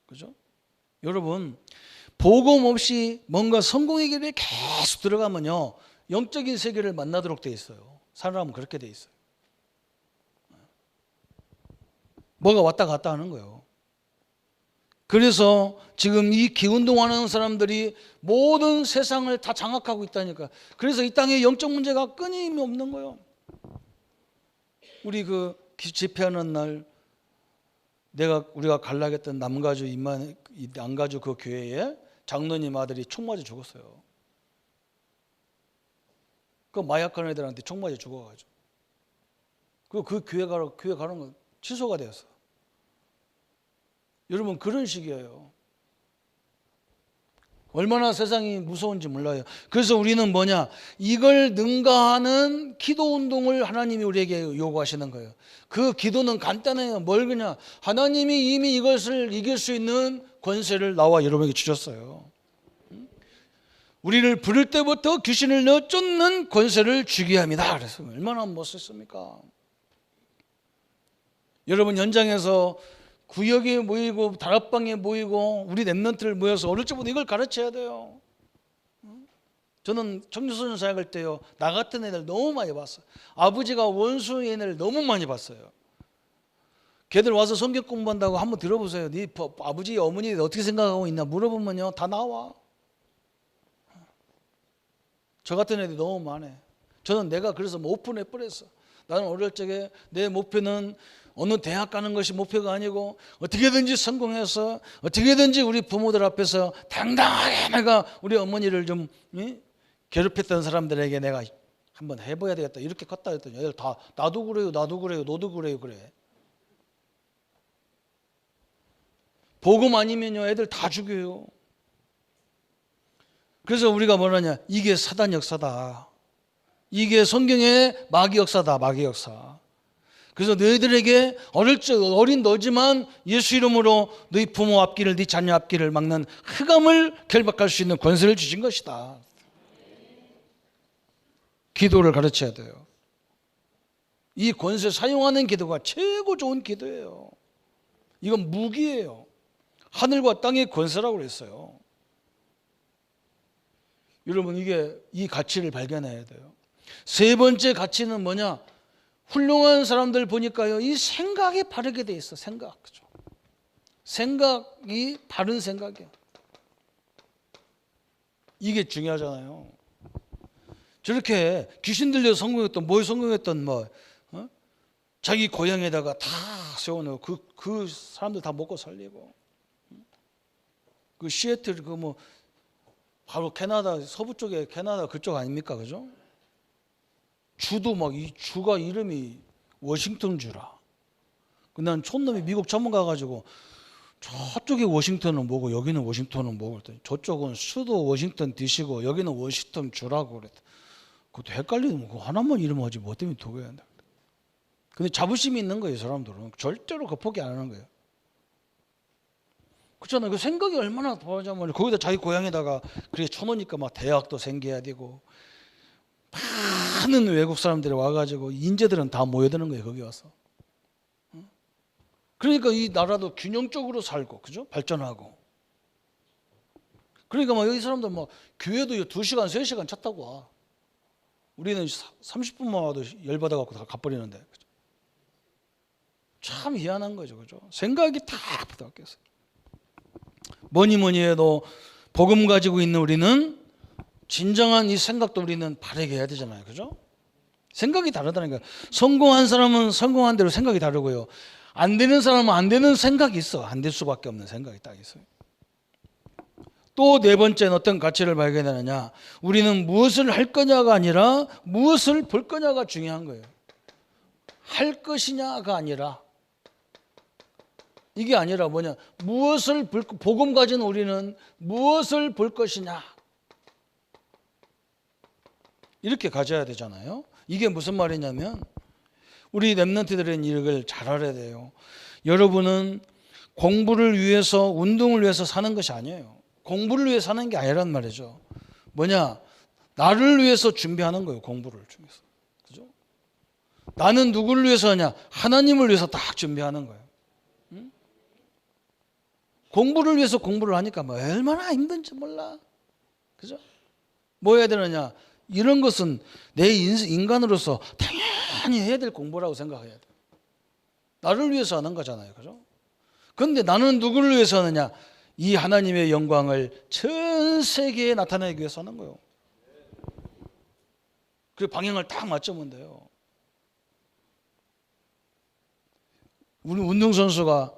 그죠? 여러분, 복음 없이 뭔가 성공의 길에 계속 들어가면요, 영적인 세계를 만나도록 돼 있어요. 사람은 그렇게 돼 있어요. 뭐가 왔다 갔다 하는 거예요. 그래서 지금 이 기운동하는 사람들이 모든 세상을 다 장악하고 있다니까. 그래서 이 땅에 영적 문제가 끊임이 없는 거예요. 우리 그 집회하는 날 우리가 갈라겠던 남가주 그 교회에 장로님 아들이 총 맞아 죽었어요. 그 마약하는 애들한테 총 맞아 죽어가지고. 그 교회 가는 건 취소가 되었어. 여러분 그런 식이에요. 얼마나 세상이 무서운지 몰라요. 그래서 우리는 뭐냐? 이걸 능가하는 기도 운동을 하나님이 우리에게 요구하시는 거예요. 그 기도는 간단해요. 뭘 그냥 하나님이 이미 이것을 이길 수 있는 권세를 나와 여러분에게 주셨어요. 우리를 부를 때부터 귀신을 넣어 쫓는 권세를 주게 합니다. 그래서 얼마나 멋있습니까? 여러분 현장에서 구역에 모이고 다락방에 모이고 우리 랩런트를 모여서 어릴 적부터 이걸 가르쳐야 돼요. 저는 청소년 사역할 때요 나 같은 애들 너무 많이 봤어요. 아버지가 원수의 애를 너무 많이 봤어요. 걔들 와서 성경 공부한다고 한번 들어보세요. 네 아버지 어머니 어떻게 생각하고 있나 물어보면요 다 나와. 저 같은 애들이 너무 많아. 저는 내가 그래서 오픈해 버렸어. 나는 어릴 적에 내 목표는 어느 대학 가는 것이 목표가 아니고 어떻게든지 성공해서 어떻게든지 우리 부모들 앞에서 당당하게 내가 우리 어머니를 좀 괴롭혔던 사람들에게 내가 한번 해봐야 되겠다 이렇게 컸다 했더니 애들 다 나도 그래요 너도 그래요 그래. 복음 아니면요 애들 다 죽여요. 그래서 우리가 뭐라냐 이게 사단 역사다. 이게 성경의 마귀 역사다. 마귀 역사. 그래서 너희들에게 어린 너지만 예수 이름으로 너희 부모 앞길을 네 자녀 앞길을 막는 흑암을 결박할 수 있는 권세를 주신 것이다. 기도를 가르쳐야 돼요. 이 권세 사용하는 기도가 최고 좋은 기도예요. 이건 무기예요. 하늘과 땅의 권세라고 그랬어요. 여러분 이 가치를 발견해야 돼요. 세 번째 가치는 뭐냐? 훌륭한 사람들 보니까요, 이 생각이 바르게 돼 있어. 생각. 그죠? 생각이 바른 생각이야. 이게 중요하잖아요. 저렇게 귀신 들려 성공했던 뭘 성공했던 뭐 자기 고향에다가 다 세워놓고 그 사람들 다 먹고 살리고, 그 시애틀 그 뭐 바로 캐나다 서부 쪽에 캐나다 그쪽 아닙니까, 그죠? 주도 막 이 주가 이름이 워싱턴 주라. 난 촌놈이 미국 전문 가가지고 저쪽에 워싱턴은 뭐고 여기는 워싱턴은 뭐고 그랬더니 저쪽은 수도 워싱턴 DC고 여기는 워싱턴 주라고 그랬더니 그것도 헷갈리면 그거 하나만 이름하지 뭐 때문에 두 개야. 근데 자부심이 있는 거예요. 사람들은 절대로 그 포기 안 하는 거예요. 그렇잖아요. 그 생각이 얼마나 더하자면 거기다 자기 고향에다가 그렇게 쳐놓으니까 막 대학도 생겨야 되고 많은 외국 사람들이 와가지고 인재들은 다 모여드는 거예요. 거기 와서. 그러니까 이 나라도 균형적으로 살고, 그죠? 발전하고. 그러니까 막 여기 사람들 막 교회도 2시간, 3시간 차 타고 와. 우리는 30분만 와도 열받아갖고 다 가버리는데. 그죠? 참 희한한 거죠. 그죠? 생각이 다 부탁했어요. 뭐니 해도 복음 가지고 있는 우리는 진정한 이 생각도 우리는 바르게 해야 되잖아요. 그죠? 생각이 다르다니까. 성공한 사람은 성공한 대로 생각이 다르고요. 안 되는 사람은 안 되는 생각이 있어. 안 될 수밖에 없는 생각이 딱 있어요. 또 네 번째는 어떤 가치를 발견하느냐. 우리는 무엇을 할 거냐가 아니라 무엇을 볼 거냐가 중요한 거예요. 할 것이냐가 아니라, 이게 아니라 뭐냐, 무엇을 복음 가진 우리는 무엇을 볼 것이냐, 이렇게 가져야 되잖아요. 이게 무슨 말이냐면 우리 렘넌트들은 이걸 잘 알아야 돼요. 여러분은 공부를 위해서, 운동을 위해서 사는 것이 아니에요. 공부를 위해 사는 게 아니란 말이죠. 뭐냐, 나를 위해서 준비하는 거예요. 공부를 위해서. 그죠? 나는 누구를 위해서 하냐? 하나님을 위해서 딱 준비하는 거예요. 공부를 위해서 공부를 하니까 뭐 얼마나 힘든지 몰라. 그죠? 뭐 해야 되느냐? 이런 것은 내 인간으로서 당연히 해야 될 공부라고 생각해야 돼. 나를 위해서 하는 거잖아요. 그죠? 그런데 나는 누구를 위해서 하느냐? 이 하나님의 영광을 전 세계에 나타내기 위해서 하는 거예요. 그 방향을 딱 맞추면 돼요. 우리 운동선수가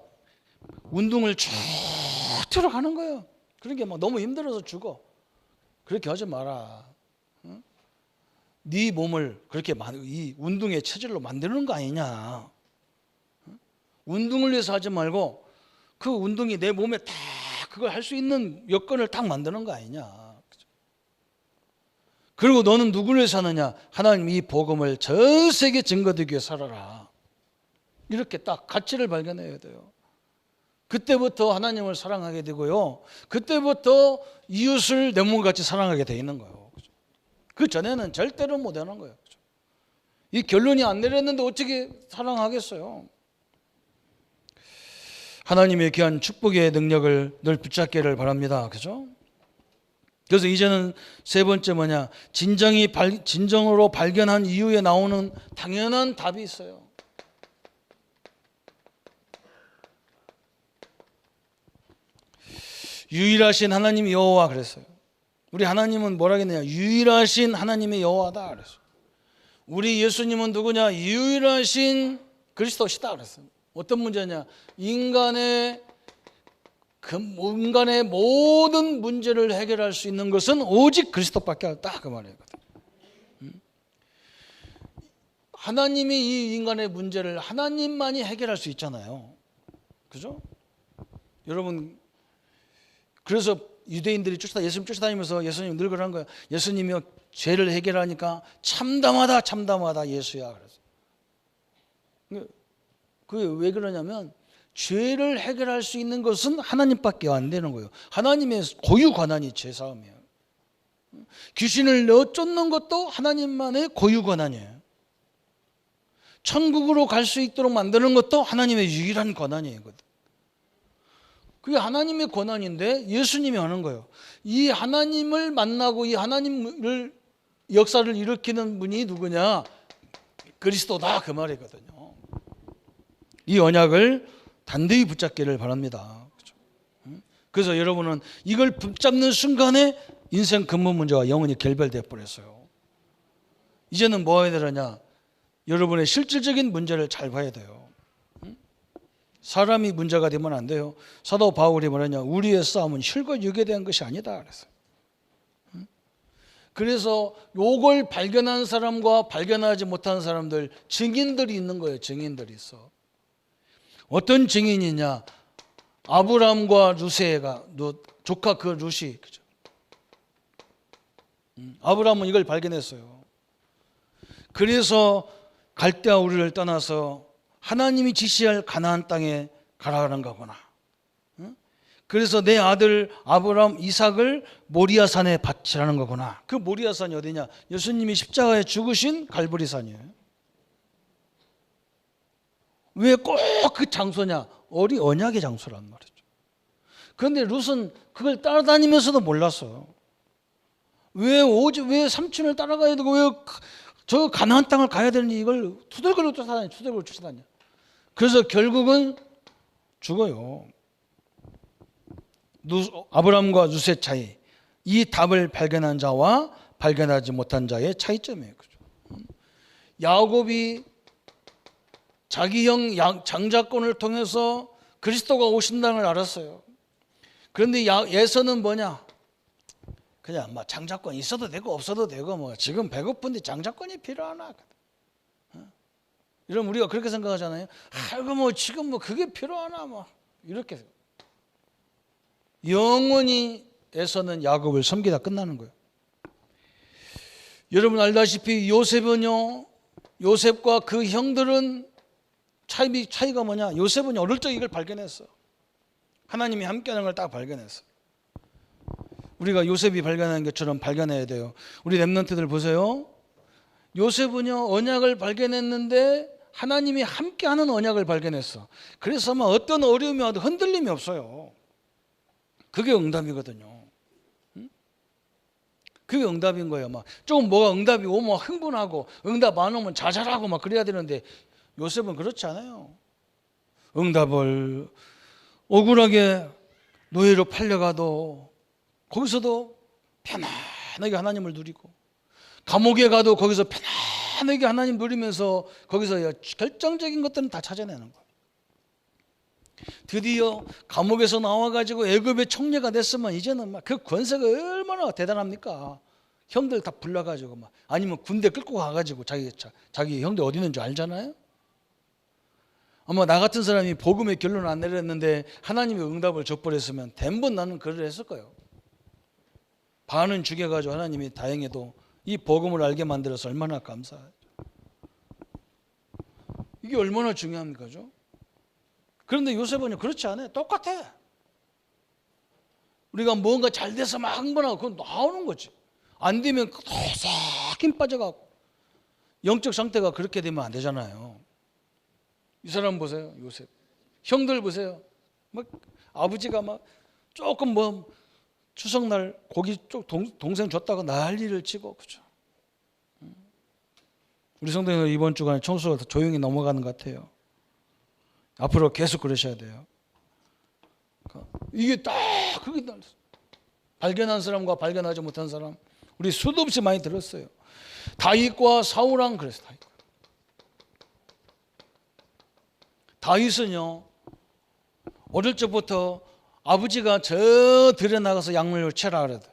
운동을 쭉쭉 하는 거예요. 그러니까 막 너무 힘들어서 죽어. 그렇게 하지 마라. 응? 네 몸을 그렇게 이 운동의 체질로 만드는 거 아니냐. 응? 운동을 위해서 하지 말고 그 운동이 내 몸에 딱 그걸 할 수 있는 여건을 딱 만드는 거 아니냐. 그리고 너는 누구를 위해서 하느냐? 하나님 이 복음을 전 세계 증거되기 위해 살아라. 이렇게 딱 가치를 발견해야 돼요. 그때부터 하나님을 사랑하게 되고요. 그때부터 이웃을 내 몸같이 사랑하게 돼 있는 거예요. 그 전에는 절대로 못 하는 거예요. 이 결론이 안 내렸는데 어떻게 사랑하겠어요? 하나님의 귀한 축복의 능력을 늘 붙잡기를 바랍니다. 그죠? 그래서 이제는 세 번째 뭐냐? 진정으로 발견한 이후에 나오는 당연한 답이 있어요. 유일하신 하나님 여호와 그랬어요. 우리 하나님은 뭐라 했느냐? 유일하신 하나님의 여호와다 그랬어요. 우리 예수님은 누구냐? 유일하신 그리스도시다 그랬어요. 어떤 문제냐? 인간의 모든 문제를 해결할 수 있는 것은 오직 그리스도밖에 없다 그 말이에요. 하나님이 이 인간의 문제를 하나님만이 해결할 수 있잖아요. 그죠? 여러분, 그래서 유대인들이 예수님 쫓아다니면서 예수님 늘 그러는 거예요. 예수님이 죄를 해결하니까 참담하다 예수야. 그래서 그게 왜 그러냐면 죄를 해결할 수 있는 것은 하나님밖에 안 되는 거예요. 하나님의 고유 권한이 죄 사함이에요. 귀신을 내쫓는 것도 하나님만의 고유 권한이에요. 천국으로 갈 수 있도록 만드는 것도 하나님의 유일한 권한이에요. 그게 하나님의 권한인데 예수님이 하는 거예요. 이 하나님을 만나고 이 하나님을 역사를 일으키는 분이 누구냐? 그리스도다 그 말이거든요. 이 언약을 단단히 붙잡기를 바랍니다. 그래서 여러분은 이걸 붙잡는 순간에 인생 근본 문제와 영원히 결별돼 버렸어요. 이제는 뭐 해야 되느냐? 여러분의 실질적인 문제를 잘 봐야 돼요. 사람이 문제가 되면 안 돼요. 사도 바울이 뭐냐냐? 우리의 싸움은 혈과 육에 대한 것이 아니다 그랬어요. 그래서 요걸 발견한 사람과 발견하지 못한 사람들, 증인들이 있는 거예요. 증인들이 있어. 어떤 증인이냐? 아브라함과 루세가 조카 그 루시, 그죠? 아브라함은 이걸 발견했어요. 그래서 갈대아 우리를 떠나서 하나님이 지시할 가나안 땅에 가라는 거구나. 그래서 내 아들 아브라함 이삭을 모리아산에 바치라는 거구나. 그 모리아산이 어디냐? 예수님이 십자가에 죽으신 갈보리산이에요. 왜 꼭 그 장소냐? 언약의 장소란 말이죠. 그런데 룻은 그걸 따라다니면서도 몰랐어. 왜 삼촌을 따라가야 되고 왜 저 가나안 땅을 가야 되는지 이걸 투덜거리고 쫓아다녀. 그래서 결국은 죽어요. 아브라함과 룻의 차이, 이 답을 발견한 자와 발견하지 못한 자의 차이점이에요. 야곱이 자기 형 장자권을 통해서 그리스도가 오신다는 걸 알았어요. 그런데 예서는 뭐냐? 그냥 뭐 장자권 있어도 되고 없어도 되고 뭐 지금 배고픈데 장자권이 필요하나? 이러면 우리가 그렇게 생각하잖아요. 아이고 뭐 지금 뭐 그게 필요하나 뭐 이렇게. 영원히 에서는 야곱을 섬기다 끝나는 거예요. 여러분 알다시피 요셉은요, 요셉과 그 형들은 차이가 뭐냐? 요셉은 어릴 적 이걸 발견했어. 하나님이 함께하는 걸 딱 발견했어. 우리가 요셉이 발견한 것처럼 발견해야 돼요. 우리 렘넌트들 보세요. 요셉은요 언약을 발견했는데 하나님이 함께하는 언약을 발견했어. 그래서 아마 어떤 어려움이 와도 흔들림이 없어요. 그게 응답이거든요. 그게 응답인 거예요. 막 조금 뭐가 응답이 오면 흥분하고 응답 안 오면 자잘하고 막 그래야 되는데 요셉은 그렇지 않아요. 응답을 억울하게 노예로 팔려가도 거기서도 편안하게 하나님을 누리고 감옥에 가도 거기서 편안하게 하나님 누리면서 거기서 결정적인 것들은 다 찾아내는 거예요. 드디어 감옥에서 나와가지고 애굽의 총리가 됐으면 이제는 막 그 권세가 얼마나 대단합니까? 형들 다 불러가지고 막 아니면 군대 끌고 가가지고 자기 형들 어디 있는 줄 알잖아요. 아마 나 같은 사람이 복음의 결론을 안 내렸는데 하나님의 응답을 줘버렸으면 대부분 나는 그를 했을 거예요. 반은 죽여가지고 하나님이 다행히도 이 복음을 알게 만들어서 얼마나 감사해요. 이게 얼마나 중요합니까? 그런데 요셉은 그렇지 않아요. 똑같아. 우리가 뭔가 잘 돼서 막 흥분하고 그건 나오는 거지. 안 되면 싹 힘 빠져가고 영적 상태가 그렇게 되면 안 되잖아요. 이 사람 보세요. 요셉. 형들 보세요. 막 아버지가 막 조금 뭐 추석날 고기 동생 줬다고 난리를 치고 그죠. 우리 성도님들 이번 주간에 청소가 조용히 넘어가는 것 같아요. 앞으로 계속 그러셔야 돼요. 이게 딱 그게 발견한 사람과 발견하지 못한 사람 우리 수도 없이 많이 들었어요. 다윗과 사울왕 그랬어요. 다윗은요 어릴 적부터 아버지가 저 들에 나가서 약물을 채라 그래도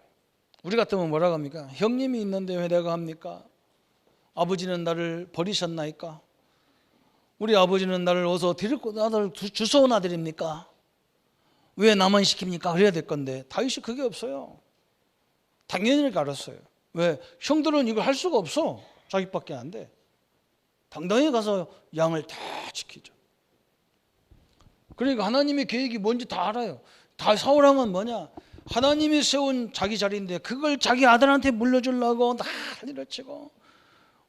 우리 같으면 뭐라고 합니까? 형님이 있는데 왜 내가 합니까? 아버지는 나를 버리셨나이까? 우리 아버지는 나를 어서 데리고 나를 주워온 아들입니까? 왜 나만 시킵니까? 그래야 될 건데 다윗이 그게 없어요. 당연히 알았어요. 왜? 형들은 이걸 할 수가 없어. 자기밖에 안 돼. 당당히 가서 양을 다 지키죠. 그러니까 하나님의 계획이 뭔지 다 알아요. 다 사울왕은 뭐냐? 하나님이 세운 자기 자리인데 그걸 자기 아들한테 물려주려고 난리를 치고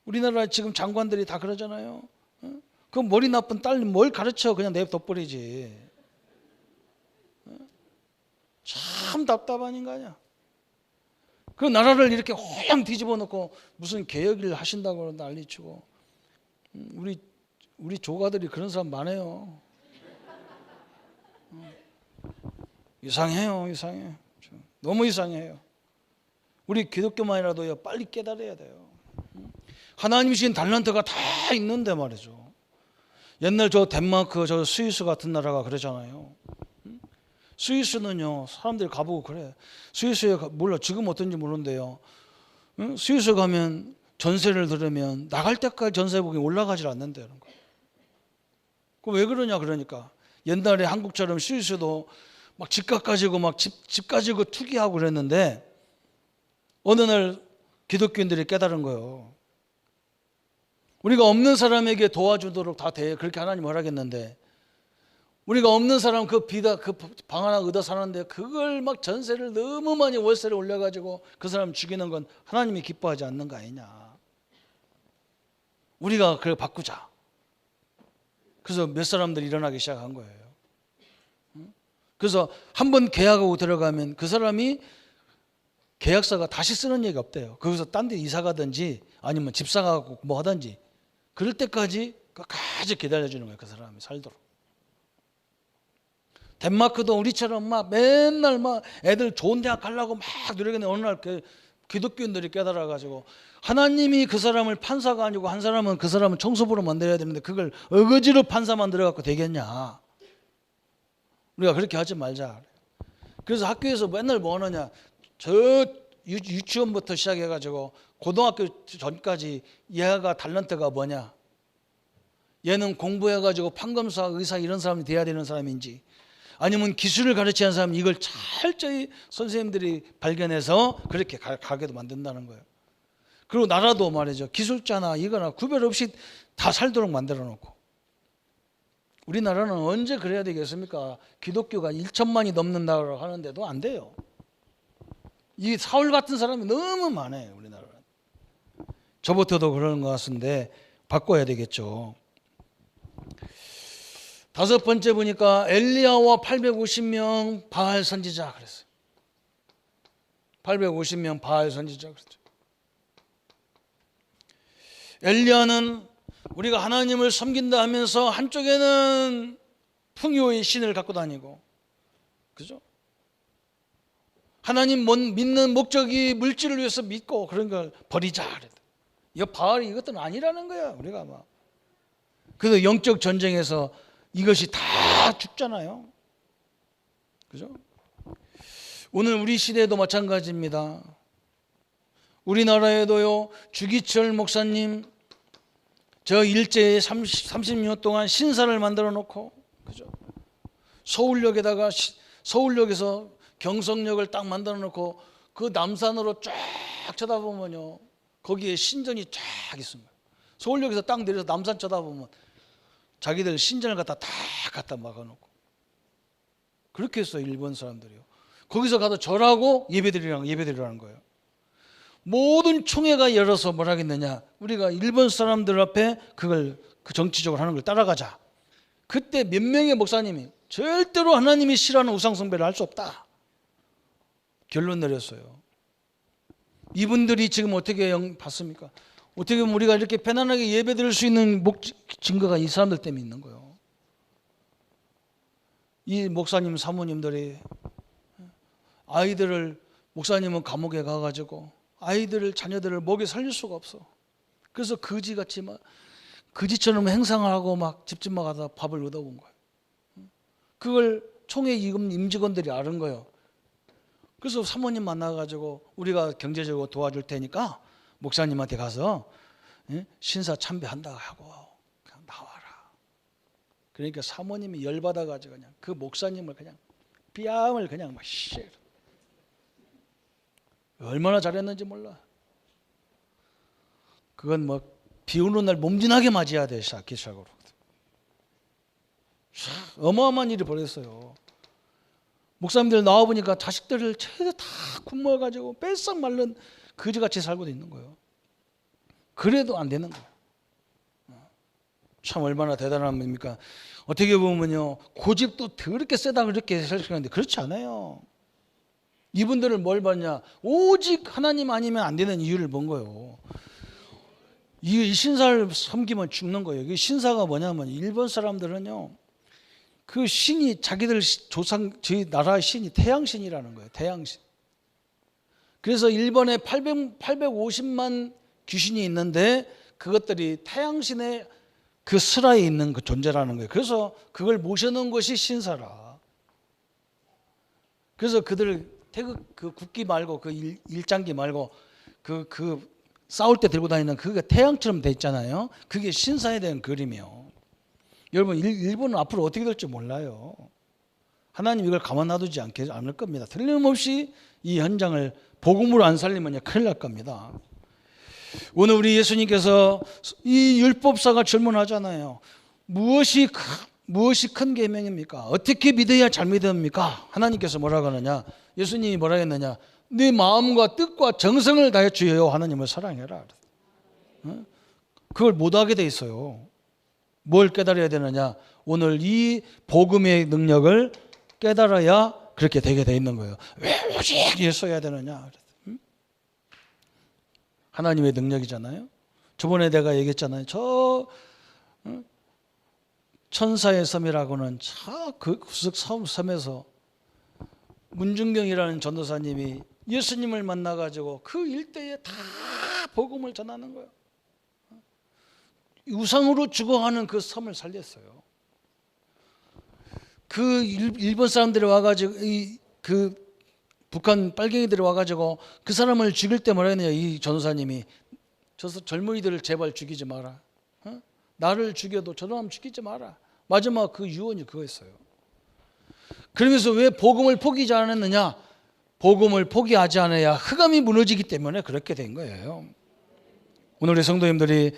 우리나라 지금 장관들이 다 그러잖아요. 그 머리 나쁜 딸 뭘 가르쳐 그냥 내버려버리지. 참 답답한 인간이야. 그 나라를 이렇게 호양 뒤집어 놓고 무슨 개혁을 하신다고 난리치고 우리 조가들이 그런 사람 많아요. 이상해요, 이상해. 너무 이상해요. 우리 기독교만이라도요 빨리 깨달아야 돼요. 하나님이 주신 달란트가 다 있는데 말이죠. 옛날 저 덴마크, 저 스위스 같은 나라가 그러잖아요. 스위스는요 사람들이 가보고 그래. 스위스에 몰라 지금 어떤지 모르는데요. 스위스 가면 전세를 들으면 나갈 때까지 전세복이 올라가질 않는다는 거예요. 그 왜 그러냐 그러니까 옛날에 한국처럼 스위스도 막 집값 가지고 막 집 가지고 투기하고 그랬는데 어느 날 기독교인들이 깨달은 거예요. 우리가 없는 사람에게 도와주도록 다 돼. 그렇게 하나님 허락했는데 우리가 없는 사람 그 방 하나 얻어 사는데 그걸 막 전세를 너무 많이 월세를 올려가지고 그 사람 죽이는 건 하나님이 기뻐하지 않는 거 아니냐. 우리가 그걸 바꾸자. 그래서 몇 사람들이 일어나기 시작한 거예요. 그래서 한번 계약하고 들어가면 그 사람이 계약서가 다시 쓰는 얘기가 없대요. 거기서 딴 데 이사 가든지 아니면 집 사가고 뭐 하든지 그럴 때까지 끝까지 기다려주는 거예요. 그 사람이 살도록. 덴마크도 우리처럼 막 맨날 막 애들 좋은 대학 가려고 막 노력했는데 어느 날 그 기독교인들이 깨달아가지고 하나님이 그 사람을 판사가 아니고 한 사람은 그 사람은 청소부로 만들어야 되는데 그걸 어거지로 판사 만들어갖고 되겠냐. 우리가 그렇게 하지 말자. 그래서 학교에서 맨날 뭐 하느냐. 저 유치원부터 시작해가지고 고등학교 전까지 얘가 달란트가 뭐냐. 얘는 공부해가지고 판검사, 의사 이런 사람이 돼야 되는 사람인지 아니면 기술을 가르치는 사람이 이걸 철저히 선생님들이 발견해서 그렇게 가게도 만든다는 거예요. 그리고 나라도 말이죠. 기술자나 이거나 구별 없이 다 살도록 만들어 놓고. 우리나라는 언제 그래야 되겠습니까? 기독교가 1천만이 넘는 나라라고 하는데도 안 돼요. 이 사울 같은 사람이 너무 많아요. 우리나라는. 저부터도 그러는 것 같은데 바꿔야 되겠죠. 다섯 번째 보니까 엘리야와 850명 바알 선지자 그랬어요. 850명 바알 선지자 그랬죠. 엘리야는 우리가 하나님을 섬긴다 하면서 한쪽에는 풍요의 신을 갖고 다니고, 그죠? 하나님 믿는 목적이 물질을 위해서 믿고 그런 걸 버리자 그랬다. 이거 바알이 이것들은 아니라는 거야. 우리가 막. 그래서 영적 전쟁에서 이것이 다 죽잖아요. 그죠? 오늘 우리 시대에도 마찬가지입니다. 우리나라에도요, 주기철 목사님, 저 일제에 30년 동안 신사를 만들어 놓고, 그죠? 서울역에서 경성역을 딱 만들어 놓고, 그 남산으로 쫙 쳐다보면요, 거기에 신전이 쫙 있습니다. 서울역에서 딱 내려서 남산 쳐다보면, 자기들 신전을 다 갖다 막아놓고. 그렇게 했어요, 일본 사람들이요. 거기서 가서 절하고 예배드리라는 거예요. 모든 총회가 열어서 뭘 하겠느냐. 우리가 일본 사람들 앞에 그 정치적으로 하는 걸 따라가자. 그때 몇 명의 목사님이 절대로 하나님이 싫어하는 우상숭배를 할 수 없다. 결론 내렸어요. 이분들이 지금 어떻게 봤습니까? 어떻게 보면 우리가 이렇게 편안하게 예배드릴 수 있는 증거가 이 사람들 때문에 있는 거예요. 이 목사님 사모님들이 아이들을, 목사님은 감옥에 가가지고 자녀들을 먹여 살릴 수가 없어. 그래서 거지처럼 행상하고 막 집집마 가다 밥을 얻어온 거예요. 그걸 총회 임직원들이 아는 거예요. 그래서 사모님 만나가지고 우리가 경제적으로 도와줄 테니까 목사님한테 가서 신사 참배한다 하고 그냥 나와라. 그러니까 사모님이 열받아가지고 그냥 그 목사님을 그냥 뺨을 그냥 막 얼마나 잘했는지 몰라. 그건 뭐 비 오는 날 몸진하게 맞이해야 돼. 기사적으로 어마어마한 일이 벌어졌어요. 목사님들 나와보니까 자식들을 최대 다 굶어가지고 뺏싹 말른 거지같이 살고 있는 거예요. 그래도 안 되는 거예요. 참 얼마나 대단한 겁니까? 어떻게 보면요, 고집도 더럽게 세다 그렇게 생각하는데 그렇지 않아요. 이분들은 뭘 봤냐? 오직 하나님 아니면 안 되는 이유를 본 거예요. 이 신사를 섬기면 죽는 거예요. 이 신사가 뭐냐면 일본 사람들은요, 그 신이 자기들 조상 저희 나라의 신이 태양신이라는 거예요. 태양신. 그래서 일본에 850만 귀신이 있는데 그것들이 태양신의 그 슬하에 있는 그 존재라는 거예요. 그래서 그걸 모셔놓은 것이 신사라. 그래서 그들 태극 그 국기 말고 그 일장기 말고 그 싸울 때 들고 다니는 그게 태양처럼 돼 있잖아요. 그게 신사에 대한 그림이에요. 여러분 일본은 앞으로 어떻게 될지 몰라요. 하나님 이걸 가만 놔두지 않을 겁니다. 틀림없이 이 현장을 복음으로 안 살리면 큰일 날 겁니다. 오늘 우리 예수님께서 이 율법사가 질문하잖아요. 무엇이 큰 계명입니까? 어떻게 믿어야 잘 믿습니까? 하나님께서 뭐라고 하느냐? 예수님이 뭐라고 했느냐? 네 마음과 뜻과 정성을 다해 주여 하나님을 사랑해라. 그걸 못하게 돼 있어요. 뭘 깨달아야 되느냐? 오늘 이 복음의 능력을 깨달아야 그렇게 되게 돼 있는 거예요. 왜 오직 예수 해야 되느냐? 하나님의 능력이잖아요. 저번에 내가 얘기했잖아요. 저 천사의 섬이라고는 그 구석 섬에서 문중경이라는 전도사님이 예수님을 만나가지고 그 일대에 다 복음을 전하는 거예요. 우상으로 죽어가는 그 섬을 살렸어요. 그 일본 사람들이 와가지고 그 북한 빨갱이들이 와가지고 그 사람을 죽일 때 뭐라 했느냐? 이 전도사님이 저 젊은이들을 제발 죽이지 마라. 나를 죽여도 저 사람 죽이지 마라. 마지막 그 유언이 그거였어요. 그러면서 왜 복음을 포기하지 않았느냐? 복음을 포기하지 않아야 흑암이 무너지기 때문에 그렇게 된 거예요. 오늘의 성도님들이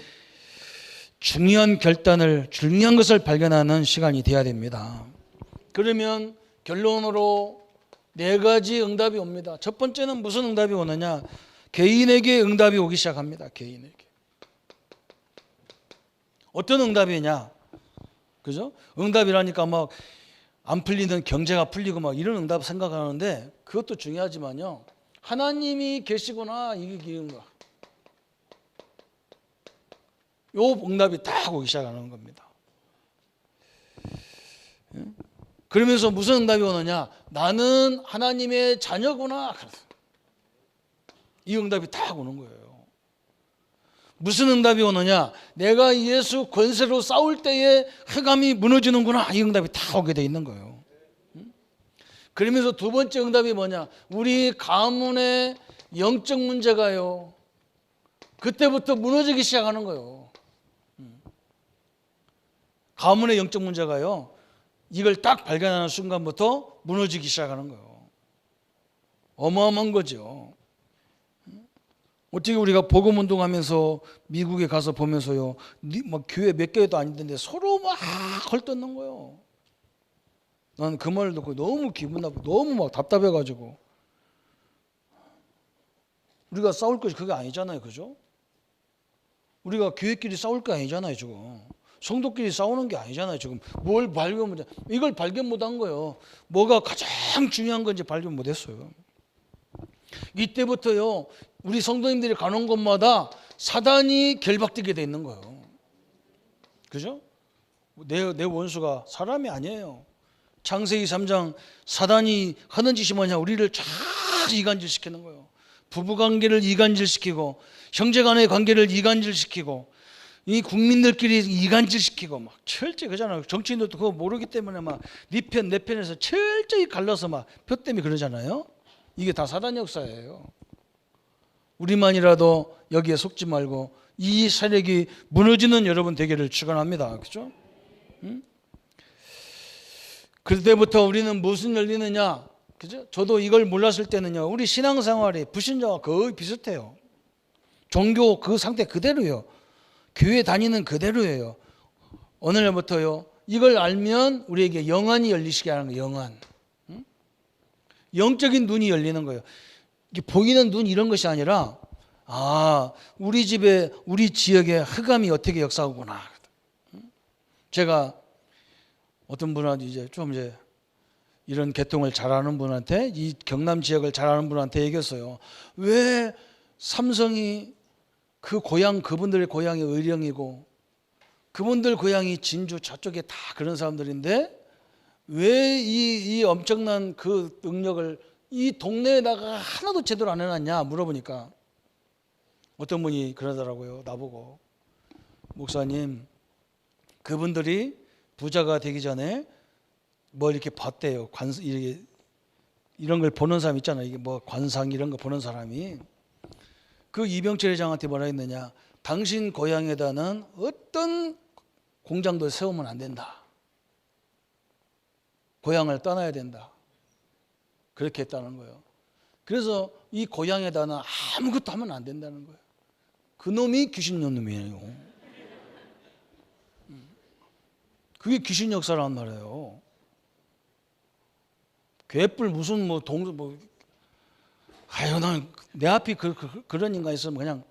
중요한 결단을, 중요한 것을 발견하는 시간이 되어야 됩니다. 그러면 결론으로 4가지 응답이 옵니다. 첫 번째는 무슨 응답이 오느냐? 개인에게 응답이 오기 시작합니다. 개인에게. 어떤 응답이냐? 그죠? 응답이라니까 막 안 풀리는 경제가 풀리고 막 이런 응답 생각하는데 그것도 중요하지만요. 하나님이 계시구나 이게 기는 거. 요 응답이 딱 오기 시작하는 겁니다. 그러면서 무슨 응답이 오느냐? 나는 하나님의 자녀구나. 이 응답이 딱 오는 거예요. 무슨 응답이 오느냐? 내가 예수 권세로 싸울 때에 흑암이 무너지는구나. 이 응답이 다 오게 돼 있는 거예요. 그러면서 두 번째 응답이 뭐냐? 우리 가문의 영적 문제가요. 그때부터 무너지기 시작하는 거예요. 가문의 영적 문제가요. 이걸 딱 발견하는 순간부터 무너지기 시작하는 거예요. 어마어마한 거죠. 어떻게 우리가 복음 운동하면서 미국에 가서 보면서요, 막 교회 몇 개도 아니던데 서로 막 헐뜯는 거예요. 난 그 말 듣고 너무 기분 나쁘고 너무 막 답답해가지고 우리가 싸울 것이 그게 아니잖아요, 그죠? 우리가 교회끼리 싸울 게 아니잖아요, 지금. 성도끼리 싸우는 게 아니잖아요, 지금. 뭘 발견 못해? 이걸 발견 못한 거예요. 뭐가 가장 중요한 건지 발견 못했어요. 이때부터요, 우리 성도님들이 가는 곳마다 사단이 결박되게 돼 있는 거예요. 그죠? 내 원수가 사람이 아니에요. 창세기 3장 사단이 하는 짓이 뭐냐? 우리를 쫙 이간질시키는 거예요. 부부관계를 이간질시키고 형제 간의 관계를 이간질시키고 이 국민들끼리 이간질시키고 막 철저히 그러잖아요. 정치인들도 그거 모르기 때문에 막 네 편 내 편에서 철저히 갈라서 막 표 때문에 그러잖아요. 이게 다 사단 역사예요. 우리만이라도 여기에 속지 말고 이 세력이 무너지는 여러분 되기를 축원합니다. 그렇죠? 그때부터 우리는 무슨 열리느냐? 그죠? 저도 이걸 몰랐을 때는요. 우리 신앙생활이 불신자와 거의 비슷해요. 종교 그 상태 그대로예요. 교회 다니는 그대로예요. 오늘부터요. 이걸 알면 우리에게 영안이 열리시게 하는 거예요. 영안. 영적인 눈이 열리는 거예요. 이게 보이는 눈 이런 것이 아니라 우리 집에 우리 지역에 흑암이 어떻게 역사하구나. 제가 어떤 분한테 이제 이런 개통을 잘하는 분한테 이 경남 지역을 잘하는 분한테 얘기했어요. 왜 삼성이 그 고향, 그분들의 고향이 의령이고 그분들 고향이 진주 저쪽에 다 그런 사람들인데 왜 이 엄청난 그 능력을 이 동네에다가 하나도 제대로 안 해놨냐 물어보니까 어떤 분이 그러더라고요. 나보고, 목사님, 그분들이 부자가 되기 전에 뭐 이렇게 봤대요. 이런 걸 보는 사람 있잖아요. 이게 뭐 관상 이런 거 보는 사람이 그 이병철 회장한테 뭐라 했느냐, 당신 고향에다는 어떤 공장도 세우면 안 된다. 고향을 떠나야 된다. 그렇게 했다는 거예요. 그래서 이 고향에다는 아무것도 하면 안 된다는 거예요. 그놈이 귀신 놈이에요. 그게 귀신 역사란 말이에요. 괴뿔 무슨 뭐 아유, 난 내 앞이 그런 인간 있으면 그냥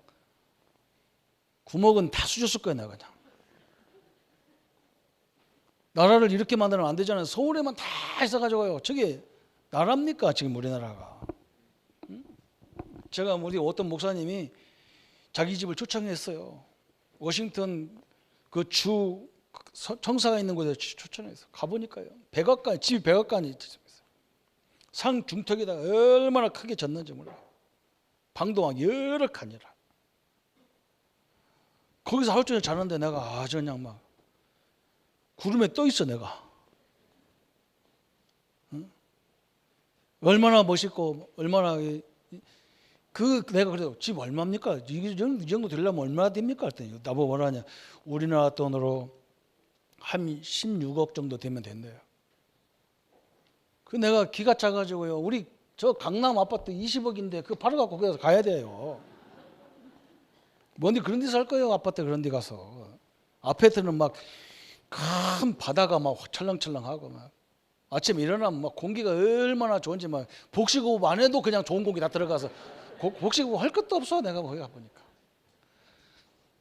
구멍은 다 수줬을 거야, 내가 그냥. 나라를 이렇게 만들면 안 되잖아요. 서울에만 다 있어가지고요. 저게 나라입니까 지금 우리나라가? 응? 제가 우리 어떤 목사님이 자기 집을 초청했어요. 워싱턴 그 주 청사가 있는 곳에 초청했어요. 가보니까요. 백악관, 집이 백악관이 있어요. 상 중턱에다 얼마나 크게 졌는지 몰라요. 방도 막 여러 칸이라. 거기서 하루 종일 자는데 내가 아주 그냥 막 구름에 떠 있어 내가. 응? 얼마나 멋있고 얼마나 내가 그래도 집 얼마입니까? 이 정도 되려면 얼마나 됩니까? 했더니 나보고 뭐라 하냐, 우리나라 돈으로 한 16억 정도 되면 된대요. 그 내가 기가 차가지고요. 우리 저 강남 아파트 20억인데 그거 바로 갖고 거기서 가야 돼요. 뭔데 그런 데 살 거예요. 아파트 그런 데 가서. 아파트는 막 큰 바다가 막 찰랑찰랑하고 막 아침에 일어나면 막 공기가 얼마나 좋은지 막 복식호흡 안 해도 그냥 좋은 공기 다 들어가서 복식호흡 할 것도 없어. 내가 거기 가보니까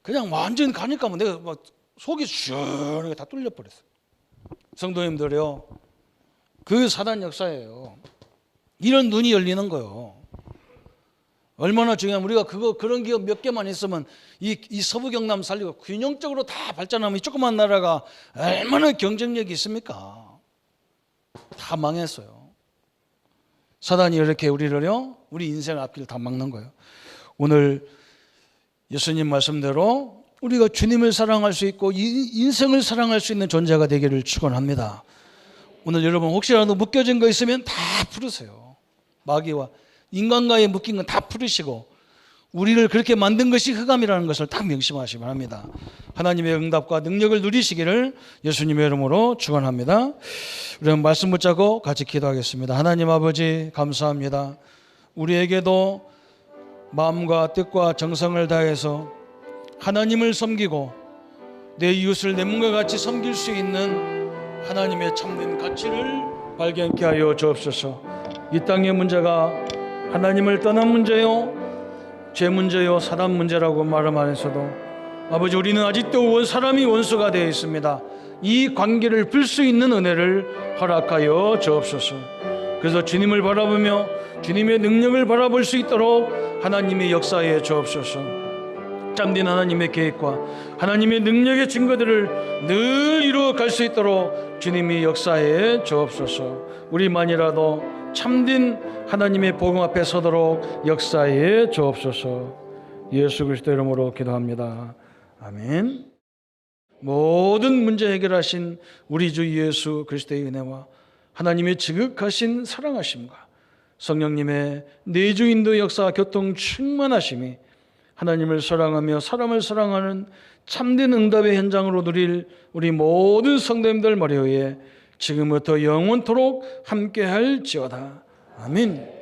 그냥 완전 가니까 뭐 내가 막 속이 시원하게 다 뚫려 버렸어. 성도님들이요, 그 사단 역사예요. 이런 눈이 열리는 거요. 얼마나 중요한, 우리가 그런 기업 몇 개만 있으면 이 서부 경남 살리고 균형적으로 다 발전하면 이 조그만 나라가 얼마나 경쟁력이 있습니까? 다 망했어요. 사단이 이렇게 우리를요, 우리 인생 앞길 다 막는 거예요. 오늘 예수님 말씀대로 우리가 주님을 사랑할 수 있고 인생을 사랑할 수 있는 존재가 되기를 축원합니다. 오늘 여러분 혹시라도 묶여진 거 있으면 다 풀으세요. 마귀와 인간과의 묶인 건 다 풀으시고 우리를 그렇게 만든 것이 흑암이라는 것을 딱 명심하시기 바랍니다. 하나님의 응답과 능력을 누리시기를 예수님의 이름으로 축원합니다. 우리는 말씀 붙잡고 같이 기도하겠습니다. 하나님 아버지 감사합니다. 우리에게도 마음과 뜻과 정성을 다해서 하나님을 섬기고 내 이웃을 내 몸과 같이 섬길 수 있는 하나님의 참된 가치를 발견케 하여 주옵소서. 이 땅의 문제가 하나님을 떠난 문제요, 죄 문제요, 사단 문제라고 말을 안 했어도 아버지, 우리는 아직도 사람이 원수가 되어 있습니다. 이 관계를 풀 수 있는 은혜를 허락하여 주옵소서. 그래서 주님을 바라보며 주님의 능력을 바라볼 수 있도록 하나님의 역사에 주옵소서. 참된 하나님의 계획과 하나님의 능력의 증거들을 늘 이루어갈 수 있도록 주님이 역사에 주옵소서. 우리만이라도 참된 하나님의 복음 앞에 서도록 역사에 주옵소서. 예수 그리스도 이름으로 기도합니다. 아멘. 모든 문제 해결하신 우리 주 예수 그리스도의 은혜와 하나님의 지극하신 사랑하심과 성령님의 내주인도 역사 교통 충만하심이 하나님을 사랑하며 사람을 사랑하는 참된 응답의 현장으로 누릴 우리 모든 성도님들 머리 위에 지금부터 영원토록 함께할지어다. 아멘.